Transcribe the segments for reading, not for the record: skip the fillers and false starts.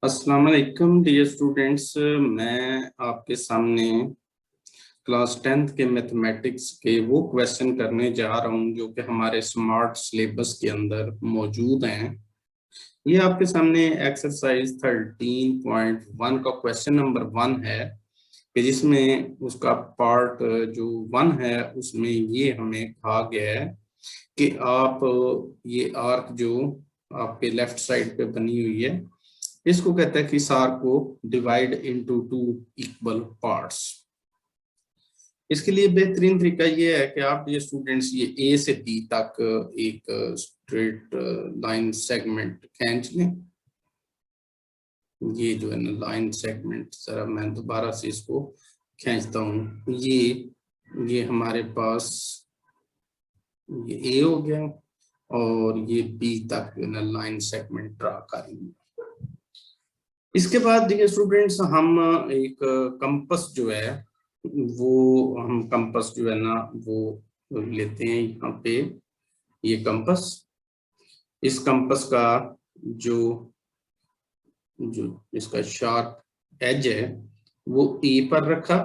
अस्सलाम वालेकुम dear students, मैं आपके सामने क्लास 10th के मैथमेटिक्स के वो क्वेश्चन करने जा रहा हूं जो कि हमारे स्मार्ट सिलेबस के अंदर मौजूद हैं। ये आपके सामने एक्सरसाइज 13.1 का क्वेश्चन नंबर 1 है कि जिसमें उसका पार्ट जो 1 है उसमें ये हमें कहा गया है कि आप ये आर्क जो आपके लेफ्ट साइड पे बनी हुई है इसको कहते हैं कि इस आर्क को डिवाइड इनटू 2 इक्वल पार्ट्स। इसके लिए बेहतरीन तरीका ये है कि आप ये स्टूडेंट्स ये ए से बी तक एक स्ट्रेट लाइन सेगमेंट खींच लें। ये जो है ना लाइन सेगमेंट, जरा मैं दोबारा से इसको खींचता हूँ। ये हमारे पास ये ए हो गया और ये बी तक ना लाइन सेगमेंट ड्रा करेंगे। इसके बाद देखिए स्टूडेंट्स, हम एक कंपास जो है वो हम कंपास जो है ना वो लेते हैं। यहाँ पे ये कंपास, इस कंपास का जो जो इसका शार्प एज है वो ए पर रखा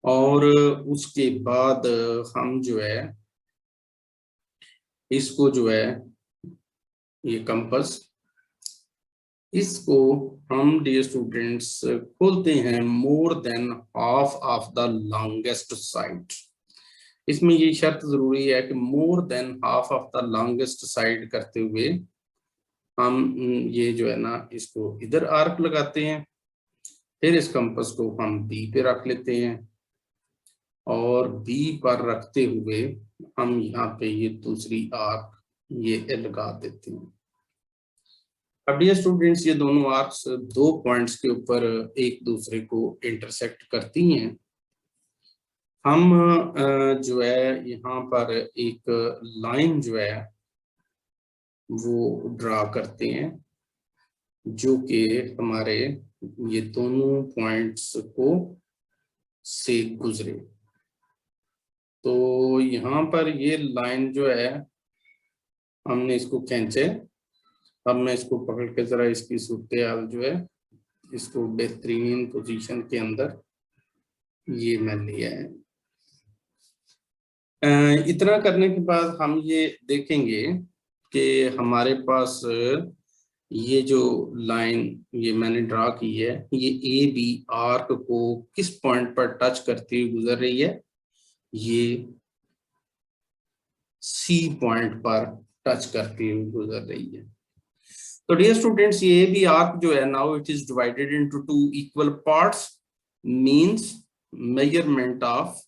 और उसके बाद हम जो है इसको जो है ये कंपास इसको हम डियर स्टूडेंट्स खोलते हैं more than half of the longest side. इसमें ये शर्त जरूरी है कि more than half of the longest side करते हुए हम ये जो है ना इसको इधर आर्क लगाते हैं। फिर इस कंपास को हम बी पे रख लेते हैं और बी पर रखते हुए हम यहाँ पे ये दूसरी आर्क ये लगा देते हैं। अब डियर स्टूडेंट्स, ये दोनों आर्क्स 2 पॉइंट्स के ऊपर एक दूसरे को इंटरसेक्ट करती हैं। हम जो है यहाँ पर एक लाइन जो है वो ड्रा करते हैं जो कि हमारे ये दोनों पॉइंट्स को से गुजरे। तो यहाँ पर ये लाइन जो है हमने इसको खींचे। अब मैं इसको पकड़ के जरा इसकी सूरत-ए-हाल जो है इसको बेहतरीन पोजीशन के अंदर ये मैं लिया है। इतना करने के बाद हम ये देखेंगे कि हमारे पास ये जो लाइन ये मैंने ड्रा की है ये ए बी आर्क को किस पॉइंट पर टच करती हुई गुजर रही है, ये सी पॉइंट पर टच करती हुई गुजर रही है। तो डियर स्टूडेंट्स, ये भी आर्क जो है now it is divided into 2 equal parts means measurement of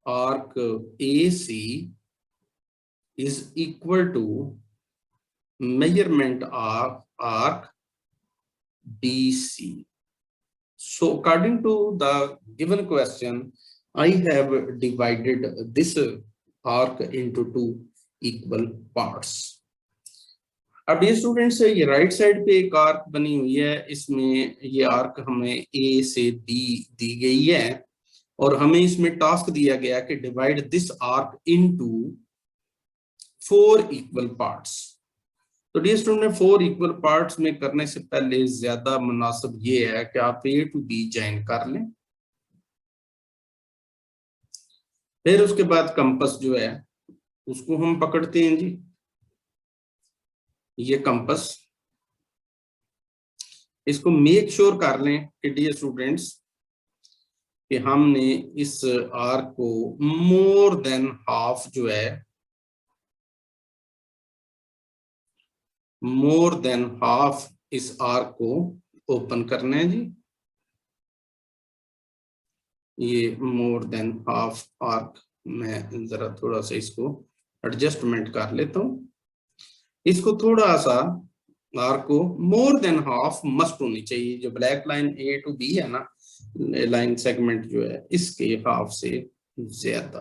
arc AC is equal to measurement of arc BC. So according to the given question, I have divided this arc into 2 equal parts. अब ये students, ये right side पे एक arc बनी हुई है, इसमें ये आर्क हमें ए से बी दी गई है और हमें इसमें टास्क दिया गया कि divide this arc into 4 equal parts. तो डियर स्टूडेंट, 4 इक्वल पार्ट्स में करने से पहले ज्यादा मुनासिब ये है कि आप ए टू बी ज्वाइन कर लें। फिर उसके बाद कंपास जो है उसको हम पकड़ते हैं जी, ये कंपास, इसको मेक श्योर कर लें कि डियर स्टूडेंट्स कि हमने इस आर्क को मोर देन हाफ जो है मोर देन हाफ इस आर्क को ओपन करना है जी। ये मोर देन हाफ आर्क, मैं जरा थोड़ा सा इसको एडजस्टमेंट कर लेता हूं। इसको थोड़ा सा आर्क को मोर देन हाफ मस्ट होनी चाहिए। जो black line A to B है ना लाइन सेगमेंट जो है इसके हाफ से ज्यादा।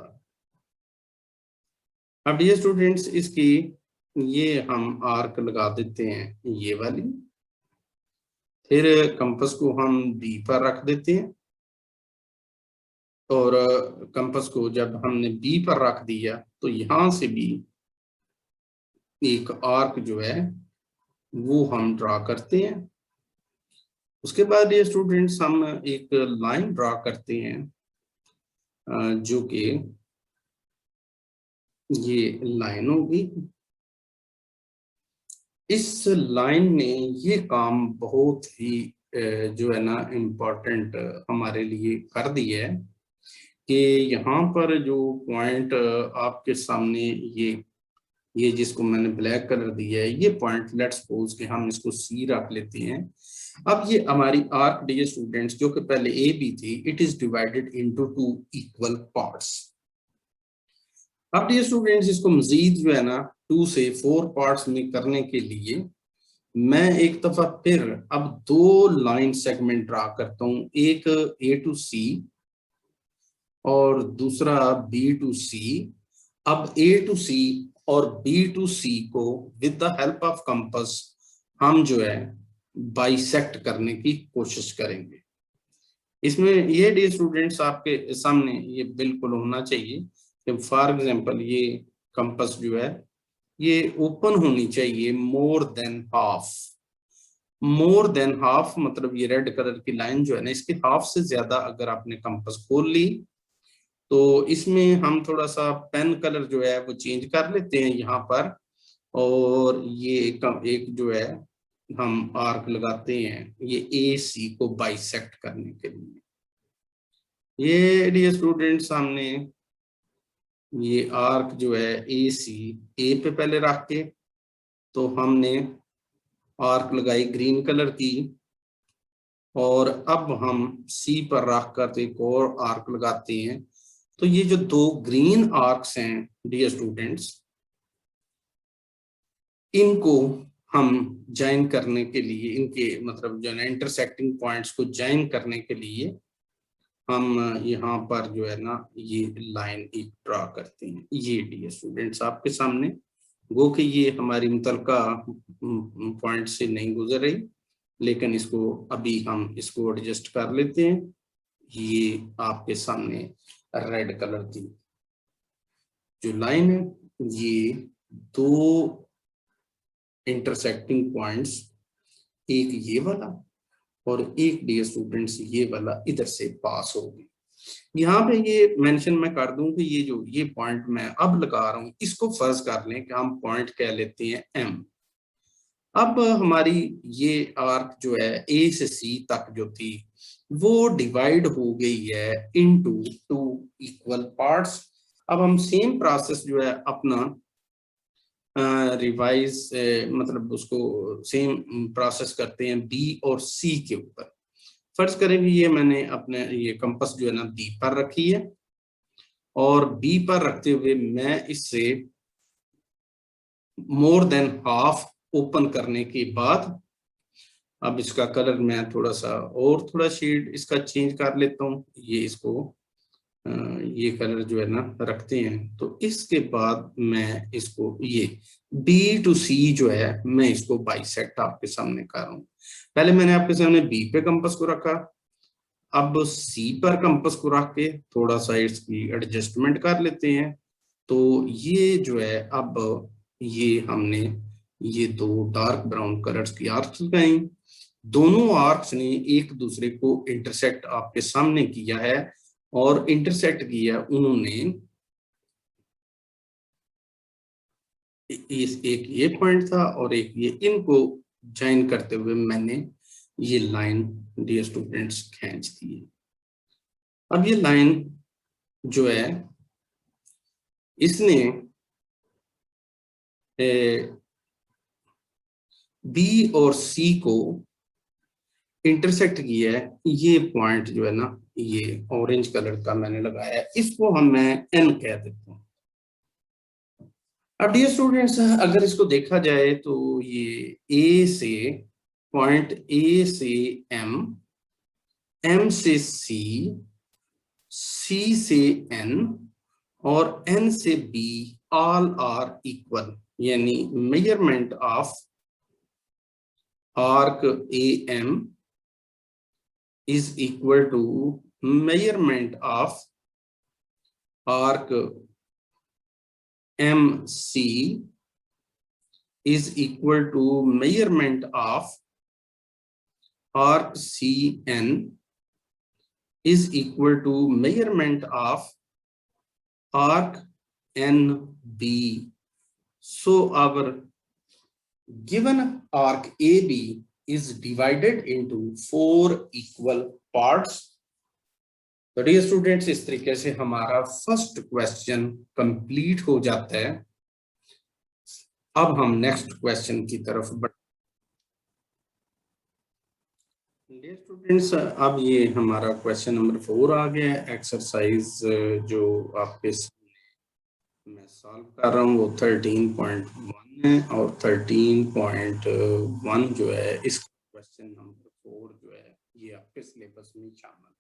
अब ये स्टूडेंट्स इसकी ये हम आर्क लगा देते हैं ये वाली। फिर कंपास को हम बी पर रख देते हैं और कंपास को जब हमने बी पर रख दिया तो यहां से भी एक आर्क जो है वो हम ड्रा करते हैं। उसके बाद ये स्टूडेंट्स हम एक लाइन ड्रा करते हैं जो कि ये लाइन होगी। इस लाइन ने ये काम बहुत ही जो है ना इम्पोर्टेंट हमारे लिए कर दिया है कि यहाँ पर जो पॉइंट आपके सामने ये जिसको मैंने ब्लैक कलर दिया है, ये पॉइंट लेट्स सपोज कि हम इसको सी रख लेते हैं। अब ये हमारी आर्क डियर स्टूडेंट्स जो कि पहले ए बी थी, it is divided into 2 equal parts. अब डियर स्टूडेंट्स इसको मजीद जो है ना 2 से 4 पार्ट्स में करने के लिए मैं एक दफा फिर अब 2 लाइन सेगमेंट ड्रा करता हूं, एक ए टू सी और दूसरा बी टू सी। अब ए टू सी और बी टू सी को with the help of compass हम जो है बाइसेक्ट करने की कोशिश करेंगे। इसमें ये डियर स्टूडेंट्स आपके सामने ये बिल्कुल होना चाहिए कि फॉर एग्जांपल ये कंपास जो है ये ओपन होनी चाहिए more than half. More than half मतलब ये रेड कलर की लाइन जो है ना, इसके हाफ से ज्यादा अगर आपने कंपास खोल ली तो इसमें हम थोड़ा सा पेन कलर जो है वो चेंज कर लेते हैं यहाँ पर, और ये एक जो है हम आर्क लगाते हैं ये ए सी को बाइसेक्ट करने के लिए। ये डियर स्टूडेंट सामने ये आर्क जो है ए सी ए पे पहले रख के तो हमने आर्क लगाई ग्रीन कलर की, और अब हम सी पर रख कर एक और आर्क लगाते हैं। तो ये जो 2 ग्रीन आर्क्स हैं डियर स्टूडेंट्स, इनको हम ज्वाइन करने के लिए, इनके मतलब जो है इंटरसेक्टिंग पॉइंट्स को ज्वाइन करने के लिए हम यहाँ पर जो है ना ये लाइन एक ड्रा करते हैं। ये डियर स्टूडेंट्स आपके सामने गो कि ये हमारी मुतलका पॉइंट से नहीं गुजर रही, लेकिन इसको अभी हम इसको एडजस्ट कर लेते हैं। ये आपके सामने रेड कलर की जो लाइन है, ये 2 इंटरसेक्टिंग पॉइंट्स, एक ये वाला और एक डियर स्टूडेंट्स ये वाला इधर से पास होगी। यहाँ पे ये मेंशन मैं कर दूं कि ये पॉइंट मैं अब लगा रहा हूँ, इसको फर्ज कर लें कि हम पॉइंट कह लेते हैं एम। अब हमारी ये आर्क जो है ए से सी तक जो थी वो डिवाइड हो गई है इनटू 2 इक्वल पार्ट्स। अब हम सेम प्रोसेस जो है अपना रिवाइज मतलब उसको सेम प्रोसेस करते हैं बी और सी के ऊपर। फर्ज करें कि ये मैंने अपने ये कंपास जो है ना बी पर रखी है, और बी पर रखते हुए मैं इससे मोर देन हाफ ओपन करने के बाद अब इसका कलर मैं थोड़ा सा और थोड़ा शेड इसका चेंज कर लेता हूँ। ये इसको ये कलर जो है ना रखते हैं, तो इसके बाद मैं इसको ये बी टू सी जो है मैं इसको बाइसेक्ट आपके सामने कर रहा हूँ। पहले मैंने आपके सामने बी पे कंपास को रखा, अब सी पर कंपास को रख के थोड़ा सा इसकी एडजस्टमेंट कर लेते हैं। तो ये जो है अब ये हमने ये 2 डार्क ब्राउन कलर्स की आर्क्स लगाई, दोनों आर्क्स ने एक दूसरे को इंटरसेक्ट आपके सामने किया है, और इंटरसेक्ट किया उन्होंने एक ये पॉइंट था और एक ये, इनको ज्वाइन करते हुए मैंने ये लाइन डियर स्टूडेंट्स खींच दी है। अब ये लाइन जो है इसने बी और सी को इंटरसेक्ट किया है। ये पॉइंट जो है ना ये ऑरेंज कलर का मैंने लगाया है, इसको मैं एन कह देता हूँ। अब डियर स्टूडेंट्स अगर इसको देखा जाए तो ये ए से पॉइंट ए से एम, एम से सी, सी से एन और एन से बी ऑल आर इक्वल, यानी measurement of arc A M is equal to measurement of arc MC is equal to measurement of arc CN is equal to measurement of arc NB. So our given arc AB is divided into 4 equal parts. तो dear students, इस तरीके से हमारा first question complete हो जाता है। अब हम नेक्स्ट क्वेश्चन की तरफ बढ़। डियर स्टूडेंट्स, अब ये हमारा क्वेश्चन नंबर 4 आ गया है। एक्सरसाइज जो आपके मैं सॉल्व कर रहा हूँ वो 13.1 है और 13.1 जो है इस क्वेश्चन नंबर 4 जो है ये आपके सिलेबस में शामिल है।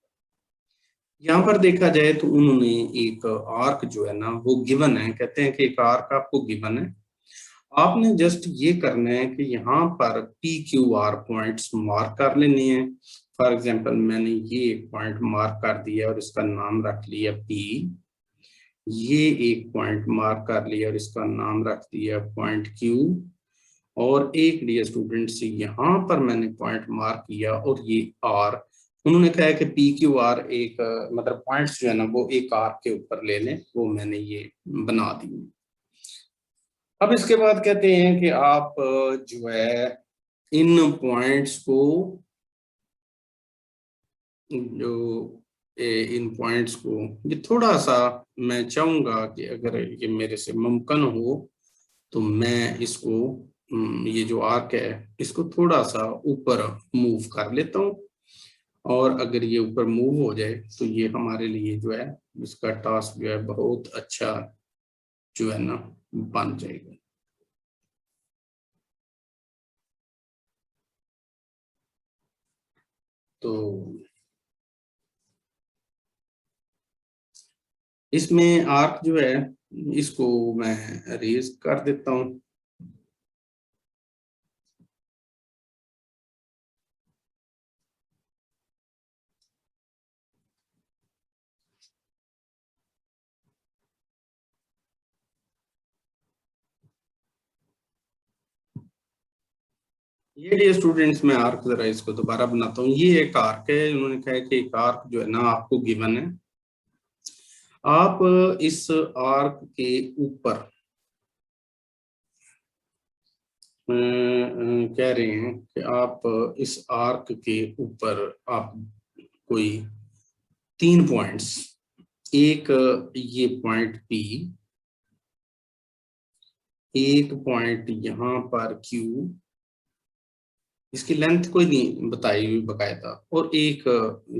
यहाँ पर देखा जाए तो उन्होंने एक आर्क जो है ना वो गिवन है, कहते हैं कि एक आर्क आपको गिवन है, आपने जस्ट ये करना है कि यहाँ पर P Q R points mark कर लेने हैं। फॉर एग्जांपल मैंने ये एक पॉइंट मार्क कर दिया और इसका नाम रख लिया पी, ये एक पॉइंट मार्क कर लिया और इसका नाम रख दिया पॉइंट क्यू, और एक डियर स्टूडेंट्स यहाँ पर मैंने पॉइंट मार्क किया और ये आर। उन्होंने कहा है कि पी क्यू आर एक मतलब पॉइंट्स जो है ना वो एक आर्क के ऊपर ले लें, वो मैंने ये बना दी। अब इसके बाद कहते हैं कि आप जो है इन पॉइंट्स को ये थोड़ा सा मैं चाहूंगा कि अगर ये मेरे से मुमकिन हो तो मैं इसको ये जो आर्क है इसको थोड़ा सा ऊपर मूव कर लेता हूँ, और अगर ये ऊपर मूव हो जाए तो ये हमारे लिए जो है इसका टास्क जो है बहुत अच्छा जो है ना बन जाएगा। तो इसमें आर्क जो है इसको मैं रेज कर देता हूँ। ये स्टूडेंट्स में आर्क जरा इसको दोबारा बनाता हूँ। ये एक आर्क है, उन्होंने कहा है कि एक आर्क जो है ना आपको गिवन है, आप इस आर्क के ऊपर कह रहे हैं कि आप इस आर्क के ऊपर आप कोई 3 पॉइंट्स, एक ये पॉइंट P, एक पॉइंट यहाँ पर Q, इसकी लेंथ कोई नहीं बताई हुई बकायदा, और एक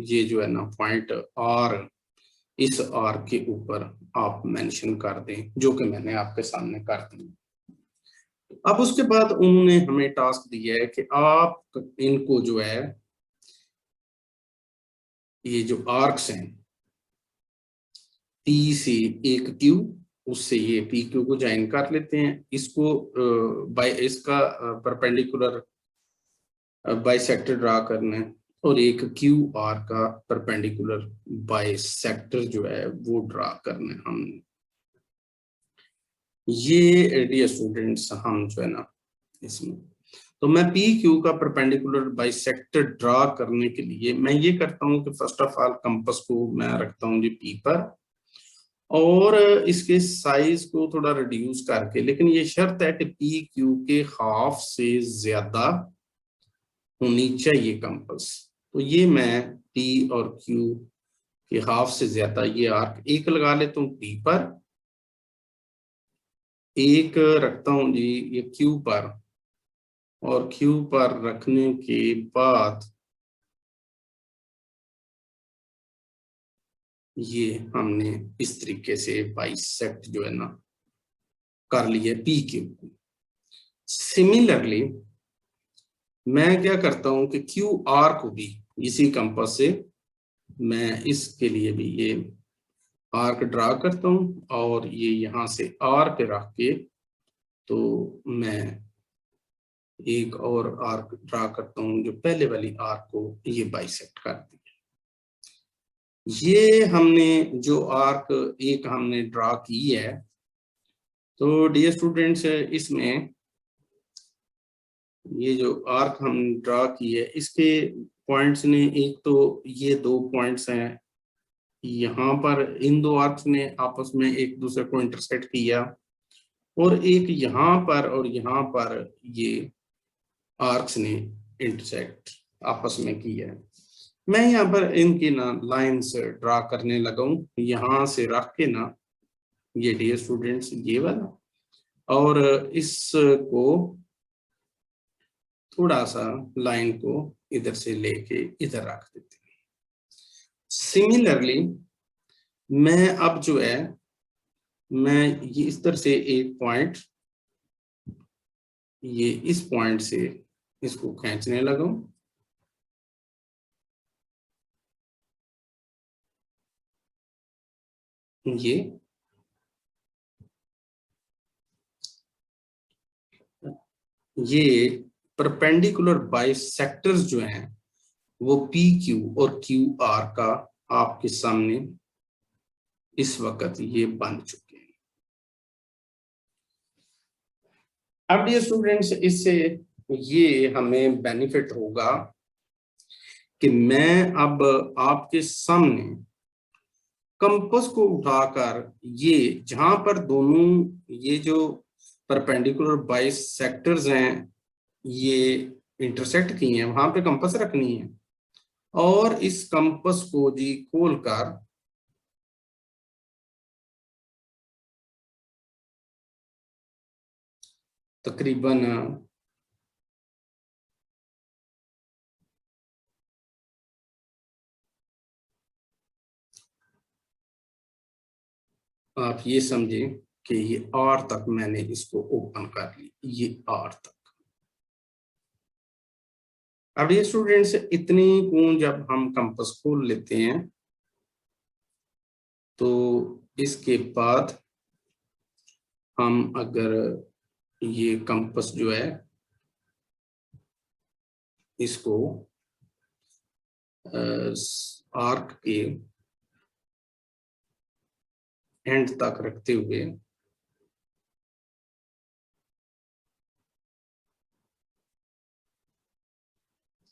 ये जो है ना पॉइंट R, इस R के ऊपर आप मेंशन कर दें, जो कि मैंने आपके सामने कर दी। अब उसके बाद उन्होंने हमें टास्क दिया है कि आप इनको जो है ये जो आर्क्स हैं P से एक Q, उससे ये पी क्यू को ज्वाइन कर लेते हैं, इसको बाय इसका परपेंडिकुलर बाइसेक्टर ड्रा करना है, और एक क्यू आर का परपेंडिकुलर बाइसेक्टर जो है वो ड्रा करना है हमने। ये डियर स्टूडेंट्स हम जो है ना इसमें, तो मैं पी क्यू का परपेंडिकुलर बाइसेक्टर ड्रा करने के लिए मैं ये करता हूँ कि फर्स्ट ऑफ ऑल कंपास को मैं रखता हूँ जी पी पर, और इसके साइज को थोड़ा रिड्यूस करके, लेकिन ये शर्त है कि पी क्यू के हाफ से ज्यादा होनी चाहिए कंपास। तो ये मैं पी और क्यू के हाफ से ज्यादा ये आर्क एक लगा लेता हूँ पी पर, एक रखता हूँ जी ये क्यू पर, और क्यू पर रखने के बाद ये हमने इस तरीके से बाइसेक्ट जो है ना कर लिया पी क्यू को। सिमिलरली मैं क्या करता हूं कि क्यू आर को भी इसी कंपास से मैं इसके लिए भी ये आर्क ड्रा करता हूं, और ये यहां से आर पे रख के तो मैं एक और आर्क ड्रा करता हूं जो पहले वाली आर्क को ये बाइसेक्ट कर दी। ये हमने जो आर्क एक हमने ड्रा की है, तो डियर स्टूडेंट्स इसमें ये जो आर्क हम ड्रा की है इसके पॉइंट्स ने, एक तो ये 2 पॉइंट्स हैं यहाँ पर, इन 2 आर्क्स ने आपस में एक दूसरे को इंटरसेक्ट किया, और एक यहाँ पर और यहाँ पर ये आर्क्स ने इंटरसेक्ट आपस में किया है। मैं यहाँ पर इनकी ना लाइंस ड्रा करने लगा हूँ, यहाँ से रख के ना, ये डियर स्टूडेंट्स ये वाला, और इसको थोड़ा सा लाइन को इधर से लेके इधर रख देते हैं। सिमिलरली मैं अब जो है, मैं ये इस तरह से एक पॉइंट, ये इस पॉइंट से इसको खींचने लगा हूं, ये परपेंडिकुलर बाइसेक्टर्स जो हैं वो पी क्यू और क्यू आर का आपके सामने इस वक्त ये बन चुके हैं। अब ये स्टूडेंट्स, इससे ये हमें बेनिफिट होगा कि मैं अब आपके सामने कंपास को उठाकर, ये जहां पर दोनों ये जो परपेंडिकुलर बाइसेक्टर्स हैं ये इंटरसेक्ट किए हैं, वहां पे कंपास रखनी है, और इस कंपास को जी खोलकर तकरीबन आप ये समझे कि ये आर तक मैंने इसको ओपन कर ली, ये आर तक। अब ये स्टूडेंट्स, इतनी को जब हम कंपास खोल लेते हैं तो इसके बाद हम अगर ये कंपास जो है इसको आर्क के एंड तक रखते हुए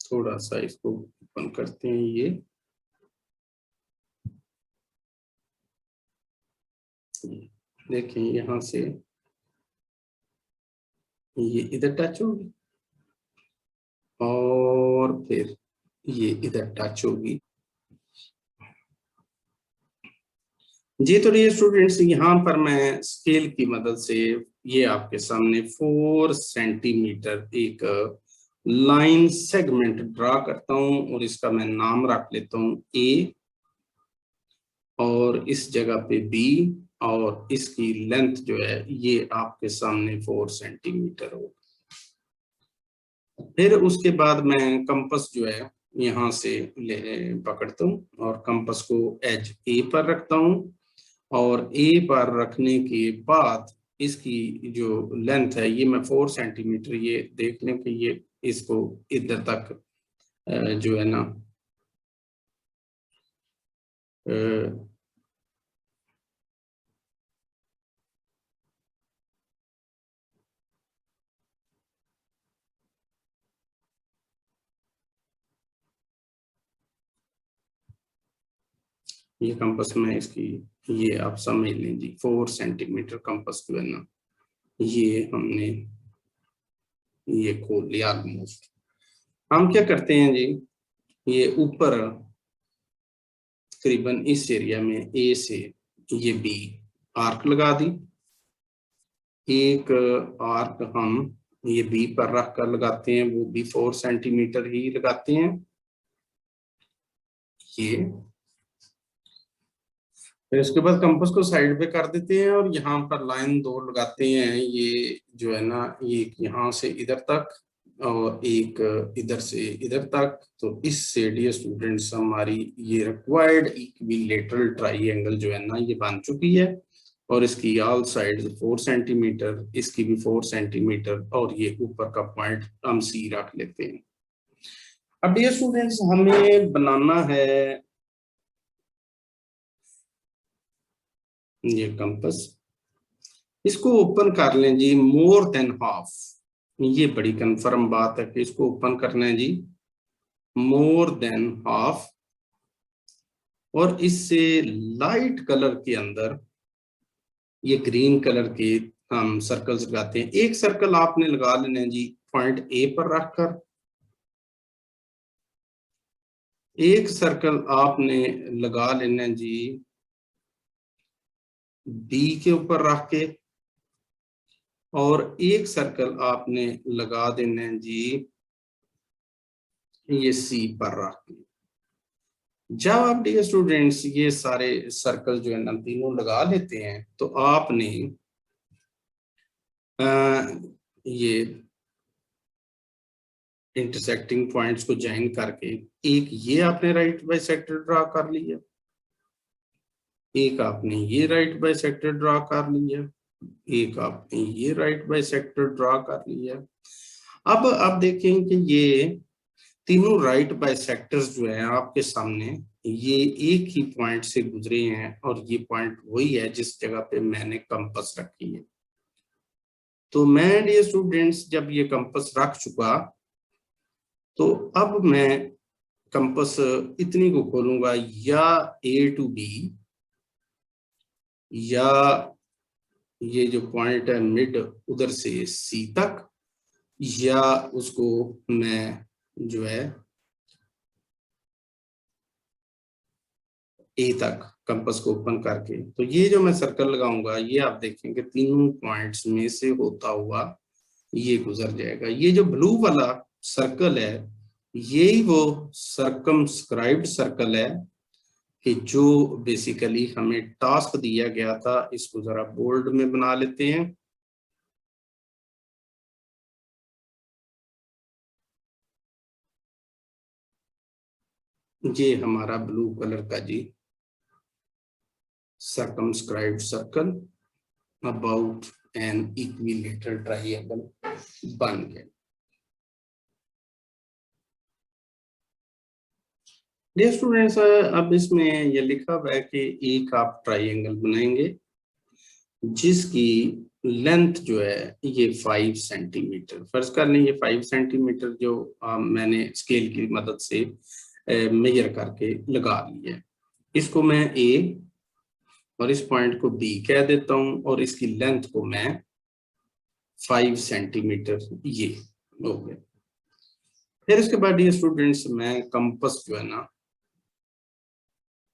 थोड़ा सा इसको ओपन करते हैं, ये देखें यहां से ये इधर टच होगी और फिर ये इधर टच होगी जी। तो ये स्टूडेंट्स, यहाँ पर मैं स्केल की मदद से ये आपके सामने 4 सेंटीमीटर एक लाइन सेगमेंट ड्रा करता हूं, और इसका मैं नाम रख लेता हूं ए, और इस जगह पे बी, और इसकी लेंथ जो है ये आपके सामने 4 सेंटीमीटर होगा। फिर उसके बाद मैं कंपास जो है यहाँ से पकड़ता हूँ और कंपास को एज ए पर रखता हूँ, और ए पर रखने के बाद इसकी जो लेंथ है ये मैं 4 सेंटीमीटर, ये देख लें कि ये इसको इधर तक जो है ना ये कंपास में इसकी, ये आप समझ लें जी, 4 सेंटीमीटर कंपास जो है ना ये हमने ये खोल लिया ऑलमोस्ट। हम क्या करते हैं जी, ये ऊपर तकरीबन इस एरिया में ए से ये बी आर्क लगा दी, एक आर्क हम ये बी पर रख कर लगाते हैं, वो भी 4 सेंटीमीटर ही लगाते हैं ये। फिर उसके बाद कंपास को साइड पे कर देते हैं और यहाँ पर लाइन 2 लगाते हैं, ये जो है ना ये यहाँ से इधर तक और एक इधर से इधर तक। तो इससे डियर स्टूडेंट्स हमारी ये रिक्वायर्ड इक्विलेटरल ट्राइंगल जो है ना ये बन चुकी है, और इसकी ऑल साइड 4 सेंटीमीटर, इसकी भी 4 सेंटीमीटर, और ये ऊपर का पॉइंट हम सी रख लेते हैं। अब डियर स्टूडेंट्स, हमें बनाना है ये कंपास, इसको ओपन कर लें जी मोर देन हाफ, ये बड़ी कंफर्म बात है कि इसको ओपन करना है जी मोर देन हाफ, और इससे लाइट कलर के अंदर ये ग्रीन कलर के हम सर्कल्स लगाते हैं। एक सर्कल आपने लगा लेना है जी पॉइंट ए पर रखकर, एक सर्कल आपने लगा लेना है जी बी के ऊपर रख के, और एक सर्कल आपने लगा देना है जी ये सी पर रख के। जब आप डियर स्टूडेंट्स ये सारे सर्कल जो है ना तीनों लगा लेते हैं, तो आपने ये इंटरसेक्टिंग पॉइंट्स को ज्वाइन करके एक ये आपने राइट बाइसेक्टर ड्रा कर लिया, एक आपने ये राइट बाइसेक्टर ड्रा कर लिया, एक आपने ये राइट बाइसेक्टर ड्रा कर लिया। अब आप देखें कि ये तीनों राइट बाइसेक्टर्स जो है आपके सामने, ये एक ही पॉइंट से गुजरे हैं, और ये पॉइंट वही है जिस जगह पे मैंने कंपास रखी है। तो मैं डियर स्टूडेंट्स जब ये कंपास रख चुका, तो अब मैं कंपास इतनी को खोलूंगा, या ए टू बी, या ये जो पॉइंट है मिड उधर से सी तक, या उसको मैं जो है ए तक कंपास को ओपन करके। तो ये जो मैं सर्कल लगाऊंगा, ये आप देखेंगे तीनों पॉइंट्स में से होता हुआ ये गुजर जाएगा। ये जो ब्लू वाला सर्कल है, यही वो सर्कमस्क्राइब्ड सर्कल है कि जो बेसिकली हमें टास्क दिया गया था। इसको जरा बोल्ड में बना लेते हैं। ये हमारा ब्लू कलर का जी circumscribed circle about an equilateral triangle बन गया। डियर स्टूडेंट्स, अब इसमें ये लिखा हुआ है कि एक आप ट्राइंगल बनाएंगे जिसकी लेंथ जो है ये 5 सेंटीमीटर, फर्ज कर लें ये 5 सेंटीमीटर जो मैंने स्केल की मदद से मेजर करके लगा लिया है। इसको मैं ए और इस पॉइंट को बी कह देता हूं, और इसकी लेंथ को मैं 5 सेंटीमीटर ये हो गया। फिर इसके बाद ये स्टूडेंट्स मैं कंपास जो है ना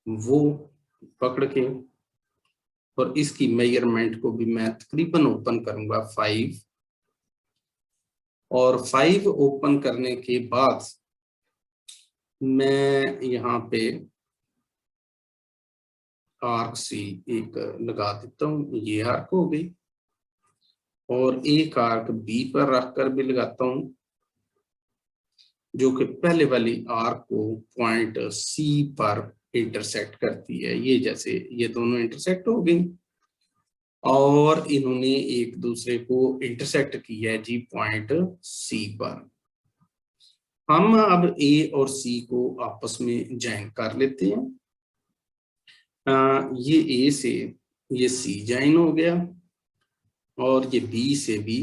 वो पकड़ के, और इसकी मेजरमेंट को भी मैं तकरीबन ओपन करूंगा 5, और 5 ओपन करने के बाद मैं यहाँ पे आर्क सी एक लगा देता हूँ, ये आर्क हो गई, और एक आर्क बी पर रखकर भी लगाता हूँ जो कि पहले वाली आर्क को पॉइंट सी पर इंटरसेक्ट करती है। ये जैसे ये दोनों इंटरसेक्ट हो गई, और इन्होंने एक दूसरे को इंटरसेक्ट किया है जी पॉइंट सी पर। हम अब ए और सी को आपस में ज्वाइन कर लेते हैं। ये ए से ये सी ज्वाइन हो गया, और ये बी से भी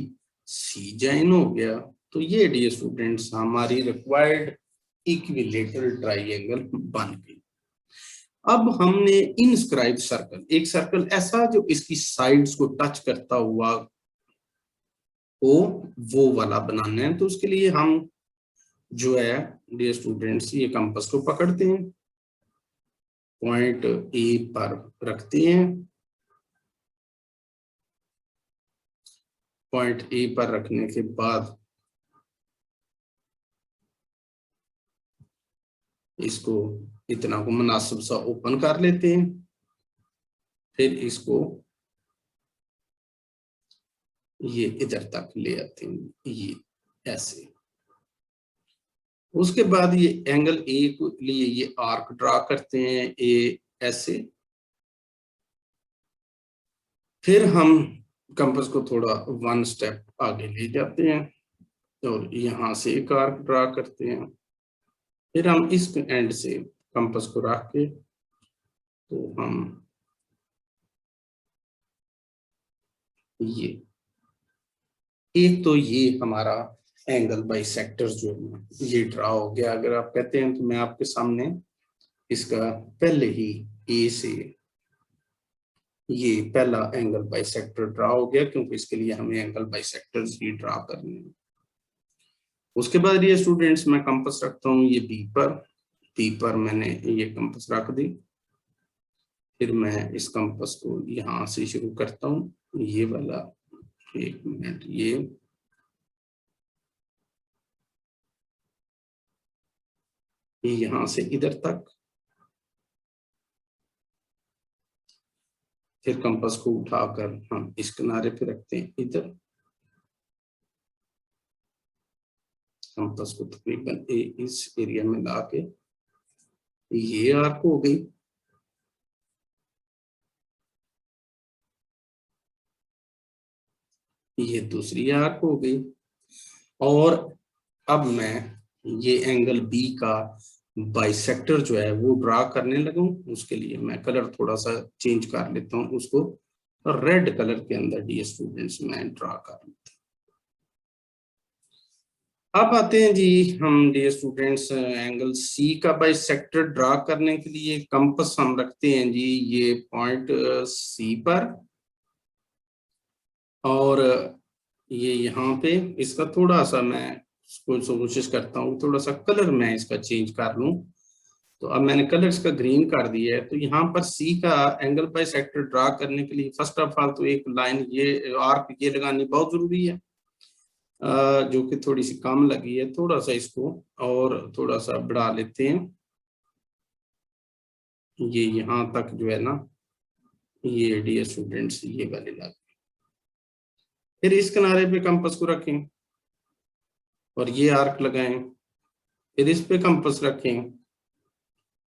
सी ज्वाइन हो गया। तो ये डियर स्टूडेंट्स हमारी रिक्वायर्ड इक्विलेटरल ट्राइंगल बन गई। अब हमने इनस्क्राइब सर्कल, एक सर्कल ऐसा जो इसकी साइड्स को टच करता हुआ हो, वो वाला बनाना है। तो उसके लिए हम जो है डियर स्टूडेंट्स ये कंपास को पकड़ते हैं, पॉइंट ए पर रखते हैं, पॉइंट ए पर रखने के बाद इसको इतना को मुनासिब सा ओपन कर लेते हैं, फिर इसको ये इधर तक ले आते हैं, ये ऐसे। उसके बाद ये एंगल ए के लिए ये आर्क ड्रा करते हैं, ए ऐसे। फिर हम कंपास को थोड़ा 1 स्टेप आगे ले जाते हैं, और यहाँ से एक आर्क ड्रा करते हैं। फिर हम इस एंड से कंपास को रख के, तो हम ये एक तो ये हमारा एंगल बाइसेक्टर जो है ये ड्रा हो गया। अगर आप कहते हैं तो मैं आपके सामने इसका पहले ही ए से ये पहला एंगल बाइसेक्टर ड्रा हो गया, क्योंकि इसके लिए हमें एंगल बाइसेक्टर्स ही ड्रा करने हैं। उसके बाद ये स्टूडेंट्स मैं कंपास रखता हूँ ये बी पर मैंने ये कंपास रख दी। फिर मैं इस कंपास को यहाँ से शुरू करता हूँ, ये वाला, एक मिनट, ये यहाँ से इधर तक। फिर कंपास को उठाकर हम इस किनारे पे रखते हैं इधर। कंपास को तकरीबन इस एरिया में ला के ये आर्क हो गई। ये दूसरी आर्क हो गई। और अब मैं ये एंगल बी का बाइसेक्टर जो है वो ड्रा करने लगूं। उसके लिए मैं कलर थोड़ा सा चेंज कर लेता हूं, उसको रेड कलर के अंदर डियर स्टूडेंट्स मैं ड्रा कर लेता हूं। अब आते हैं जी हम डियर स्टूडेंट्स एंगल सी का बाइसेक्टर ड्रा करने के लिए कंपास हम रखते हैं जी ये पॉइंट सी पर, और ये यहाँ पे इसका थोड़ा सा मैं कोशिश करता हूँ थोड़ा सा कलर मैं इसका चेंज कर लूं। तो अब मैंने कलर इसका ग्रीन कर दिया है। तो यहाँ पर सी का एंगल बाइसेक्टर ड्रा करने के लिए फर्स्ट ऑफ ऑल तो एक लाइन ये आर्क ये लगानी बहुत जरूरी है, जो कि थोड़ी सी कम लगी है। थोड़ा सा इसको और थोड़ा सा बढ़ा लेते हैं, ये यहाँ तक जो है ना ये डियर स्टूडेंट्स ये वाले लगे। फिर इस किनारे पे कंपास को रखें और ये आर्क लगाएं। फिर इस पे कंपास रखें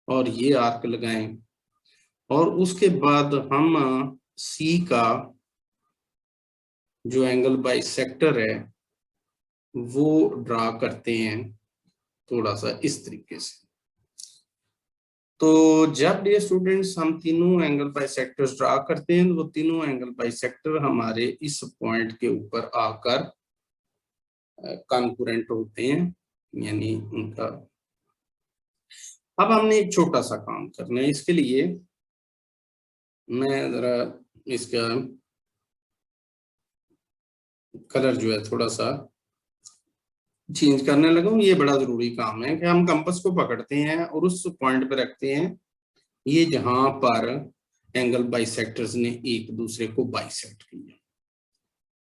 और ये आर्क लगाएं। और उसके बाद हम सी का जो एंगल बाइसेक्टर है वो ड्रा करते हैं थोड़ा सा इस तरीके से। तो जब डियर स्टूडेंट्स हम तीनों एंगल बाइसेक्टर्स ड्रा करते हैं तो वो तीनों एंगल बाइसेक्टर हमारे इस पॉइंट के ऊपर आकर कॉन्करेंट होते हैं, यानी उनका। अब हमने एक छोटा सा काम करना है। इसके लिए मैं जरा इसका कलर जो है थोड़ा सा चेंज करने लगा हूं। ये बड़ा जरूरी काम है कि हम कंपास को पकड़ते हैं और उस पॉइंट पे रखते हैं ये जहां पर एंगल बाइसेक्टर्स ने एक दूसरे को बाइसेक्ट किया।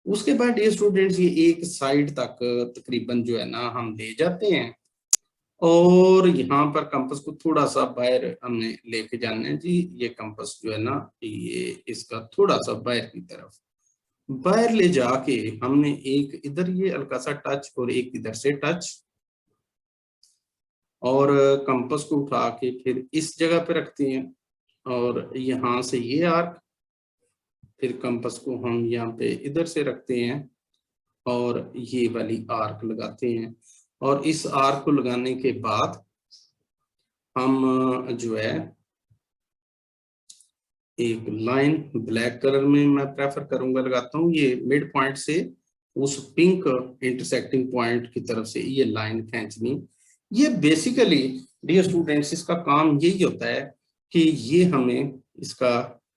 उसके बाद ये स्टूडेंट्स ये एक साइड तक तकरीबन जो है ना हम ले जाते हैं और यहाँ पर कंपास को थोड़ा सा बाहर हमने लेके जाना है जी। ये कंपास जो है ना ये इसका थोड़ा सा बाहर की तरफ बाहर ले जाके हमने एक इधर ये हल्का सा टच और एक इधर से टच, और कंपास को उठा के फिर इस जगह पे रखते हैं और यहाँ से ये आर्क। फिर कंपास को हम यहाँ पे इधर से रखते हैं और ये वाली आर्क लगाते हैं। और इस आर्क को लगाने के बाद हम जो है एक लाइन ब्लैक कलर में मैं प्रेफर करूंगा लगाता हूँ, ये मिड पॉइंट से उस पिंक इंटरसेक्टिंग पॉइंट की तरफ से ये लाइन खींचनी। ये बेसिकली डियर स्टूडेंट्स इसका काम यही होता है कि ये हमें इसका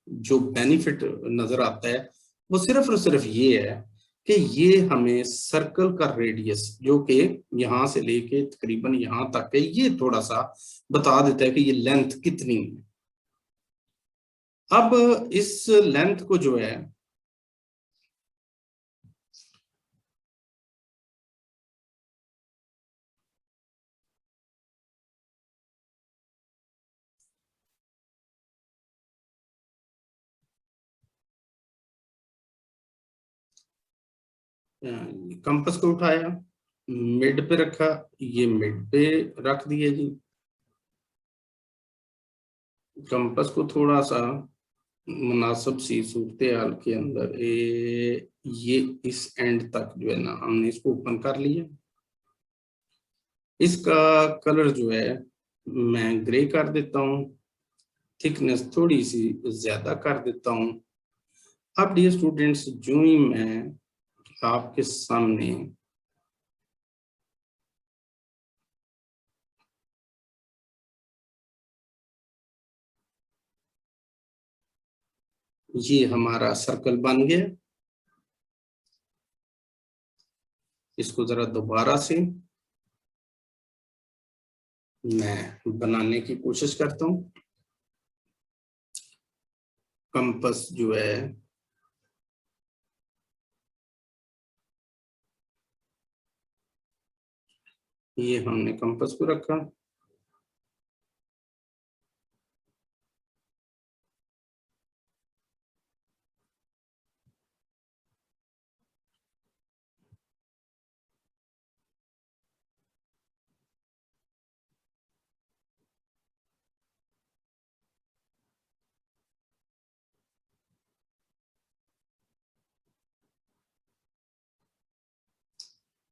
जो बेनिफिट नजर आता है वो सिर्फ और सिर्फ ये है कि ये हमें सर्कल का रेडियस जो कि यहाँ से लेके तकरीबन यहाँ तक है ये थोड़ा सा बता देता है कि ये लेंथ कितनी है। अब इस लेंथ को जो है कंपास को उठाया, मिड पे रखा, ये मिड पे रख दिया जी। कंपास को थोड़ा सा मुनासिब सी सूरत हाल के अंदर ये इस एंड तक जो है ना हमने इसको ओपन कर लिया। इसका कलर जो है मैं ग्रे कर देता हूँ, थिकनेस थोड़ी सी ज्यादा कर देता हूँ। अब डियर स्टूडेंट्स जो ही मैं आपके सामने ये हमारा सर्कल बन गया। इसको जरा दोबारा से मैं बनाने की कोशिश करता हूं। कंपास जो है ये हमने कंपास को रखा,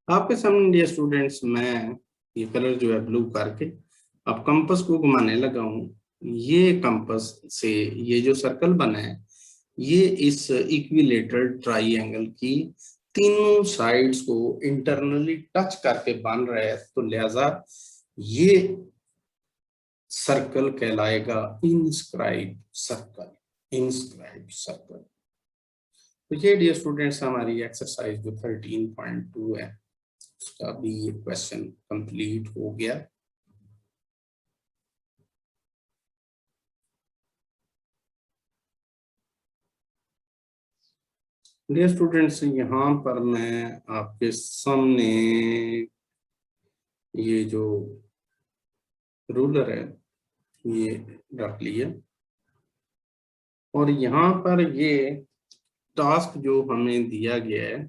आपके सामने डियर स्टूडेंट्स मैं ये कलर जो है ब्लू करके अब कंपास को घुमाने लगा हूं। ये कंपास से ये जो सर्कल बना है ये इस इक्विलेटरल ट्राइंगल की तीनों साइड्स को इंटरनली टच करके बन रहा है, तो लिहाजा ये सर्कल कहलाएगा इनस्क्राइब सर्कल। Inscribe circle. तो ये डियर स्टूडेंट्स हमारी एक्सरसाइज जो 13.2 है उसका भी ये क्वेश्चन कंप्लीट हो गया। डियर स्टूडेंट्स यहाँ पर मैं आपके सामने ये जो रूलर है ये रख लिया और यहाँ पर ये टास्क जो हमें दिया गया है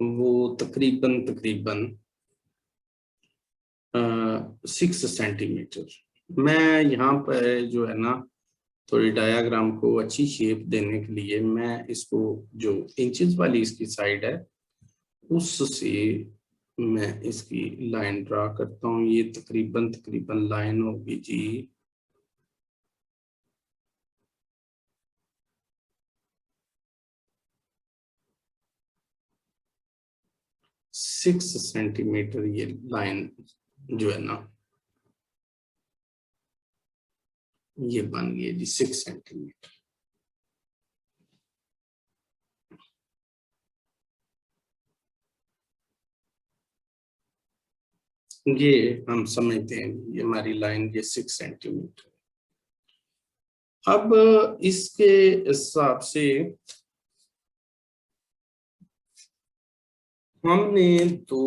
वो तकरीबन 6 सेंटीमीटर। मैं यहाँ पर जो है ना थोड़ी डायग्राम को अच्छी शेप देने के लिए मैं इसको जो इंचेस वाली इसकी साइड है उससे मैं इसकी लाइन ड्रा करता हूँ। ये तकरीबन लाइन होगी जी 6 सेंटीमीटर। ये लाइन जो है ना ये बन गई जी 6 सेंटीमीटर। ये हम समझते हैं ये हमारी लाइन ये 6 सेंटीमीटर। अब इसके हिसाब से हमने तो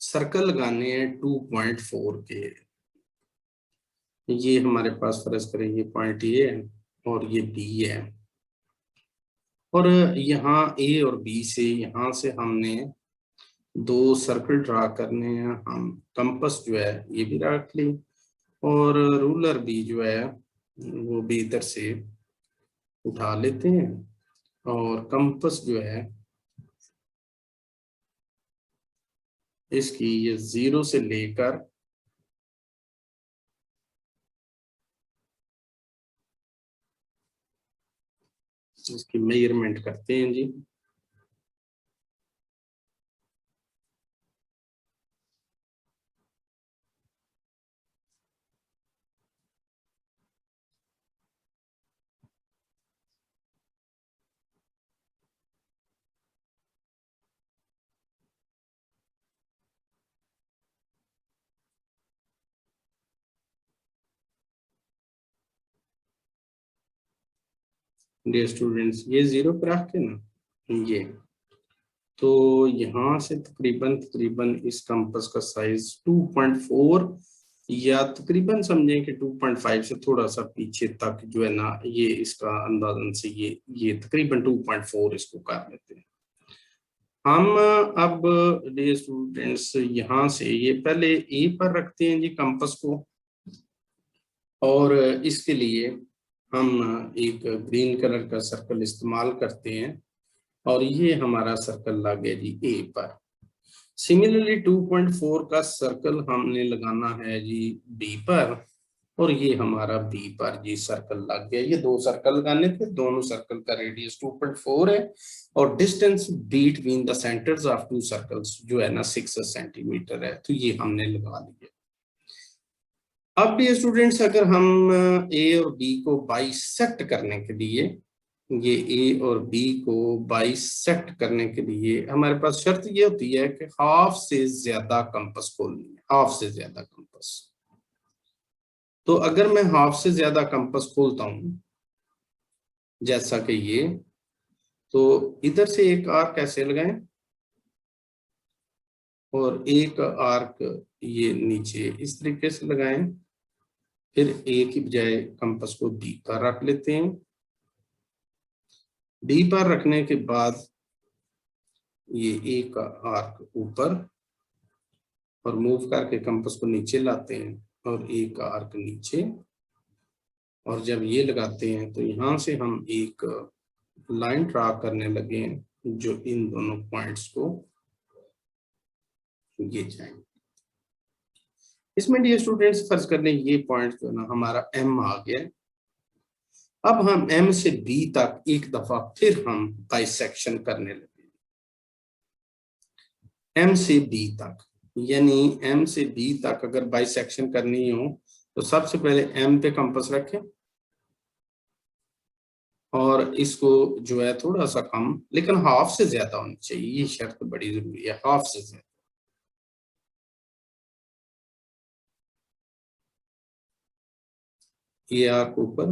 सर्कल लगाने हैं 2.4 के। ये हमारे पास फर्ज करें ये पॉइंट ए है और ये बी है और यहाँ ए और बी से यहाँ से हमने 2 सर्कल ड्रा करने हैं। हम कंपास जो है ये भी रख ली और रूलर भी जो है वो भी इधर से उठा लेते हैं और कंपास जो है इसकी ये 0 से लेकर इसकी मेजरमेंट करते हैं जी। डियर स्टूडेंट्स ये 0 पे रख के ना ये तो यहाँ से तकरीबन इस कंपास का साइज 2.4 या तकरीबन समझें कि 2.5 से थोड़ा सा पीछे तक जो है ना ये इसका अंदाजन से ये तकरीबन 2.4 इसको कर लेते हैं हम। अब डियर स्टूडेंट्स यहाँ से ये पहले ए पर रखते हैं जी कंपास को और इसके लिए हम एक ग्रीन कलर का सर्कल इस्तेमाल करते हैं और ये हमारा सर्कल लग गया जी ए पर। सिमिलरली 2.4 का सर्कल हमने लगाना है जी बी पर और ये हमारा बी पर जी सर्कल लग गया। ये 2 सर्कल लगाने थे, दोनों सर्कल का रेडियस 2.4 है और distance between the centres of 2 circles जो है ना 6 सेंटीमीटर है। तो ये हमने लगा लिया। अब भी स्टूडेंट्स अगर हम ए और बी को बाइसेक्ट करने के लिए, ये ए और बी को बाइसेक्ट करने के लिए हमारे पास शर्त ये होती है कि हाफ से ज्यादा कंपास खोलनी है, हाफ से ज्यादा कंपास। तो अगर मैं हाफ से ज्यादा कंपास खोलता हूं जैसा कि ये, तो इधर से एक आर्क कैसे लगाएं और एक आर्क ये नीचे इस तरीके से लगाएं, फिर ए की बजाय कंपास को बी पर रख लेते हैं। बी पर रखने के बाद ये ए का आर्क ऊपर और मूव करके कंपास को नीचे लाते हैं और ए का आर्क नीचे, और जब ये लगाते हैं तो यहां से हम एक लाइन ड्रा करने लगे हैं जो इन दोनों पॉइंट्स को ये जाएंगे। इसमें डियर स्टूडेंट्स फर्ज कर लें ये पॉइंट जो है ना हमारा एम आ गया। अब हम एम से बी तक एक दफा फिर हम बाइसेक्शन करने लगे, एम से बी तक, यानी एम से बी तक अगर बाइसेक्शन करनी हो तो सबसे पहले एम पे कंपास रखें और इसको जो है थोड़ा सा कम लेकिन हाफ से ज्यादा होनी चाहिए, ये शर्त बड़ी जरूरी है, हाफ से ज्यादा। ये आर्क ऊपर,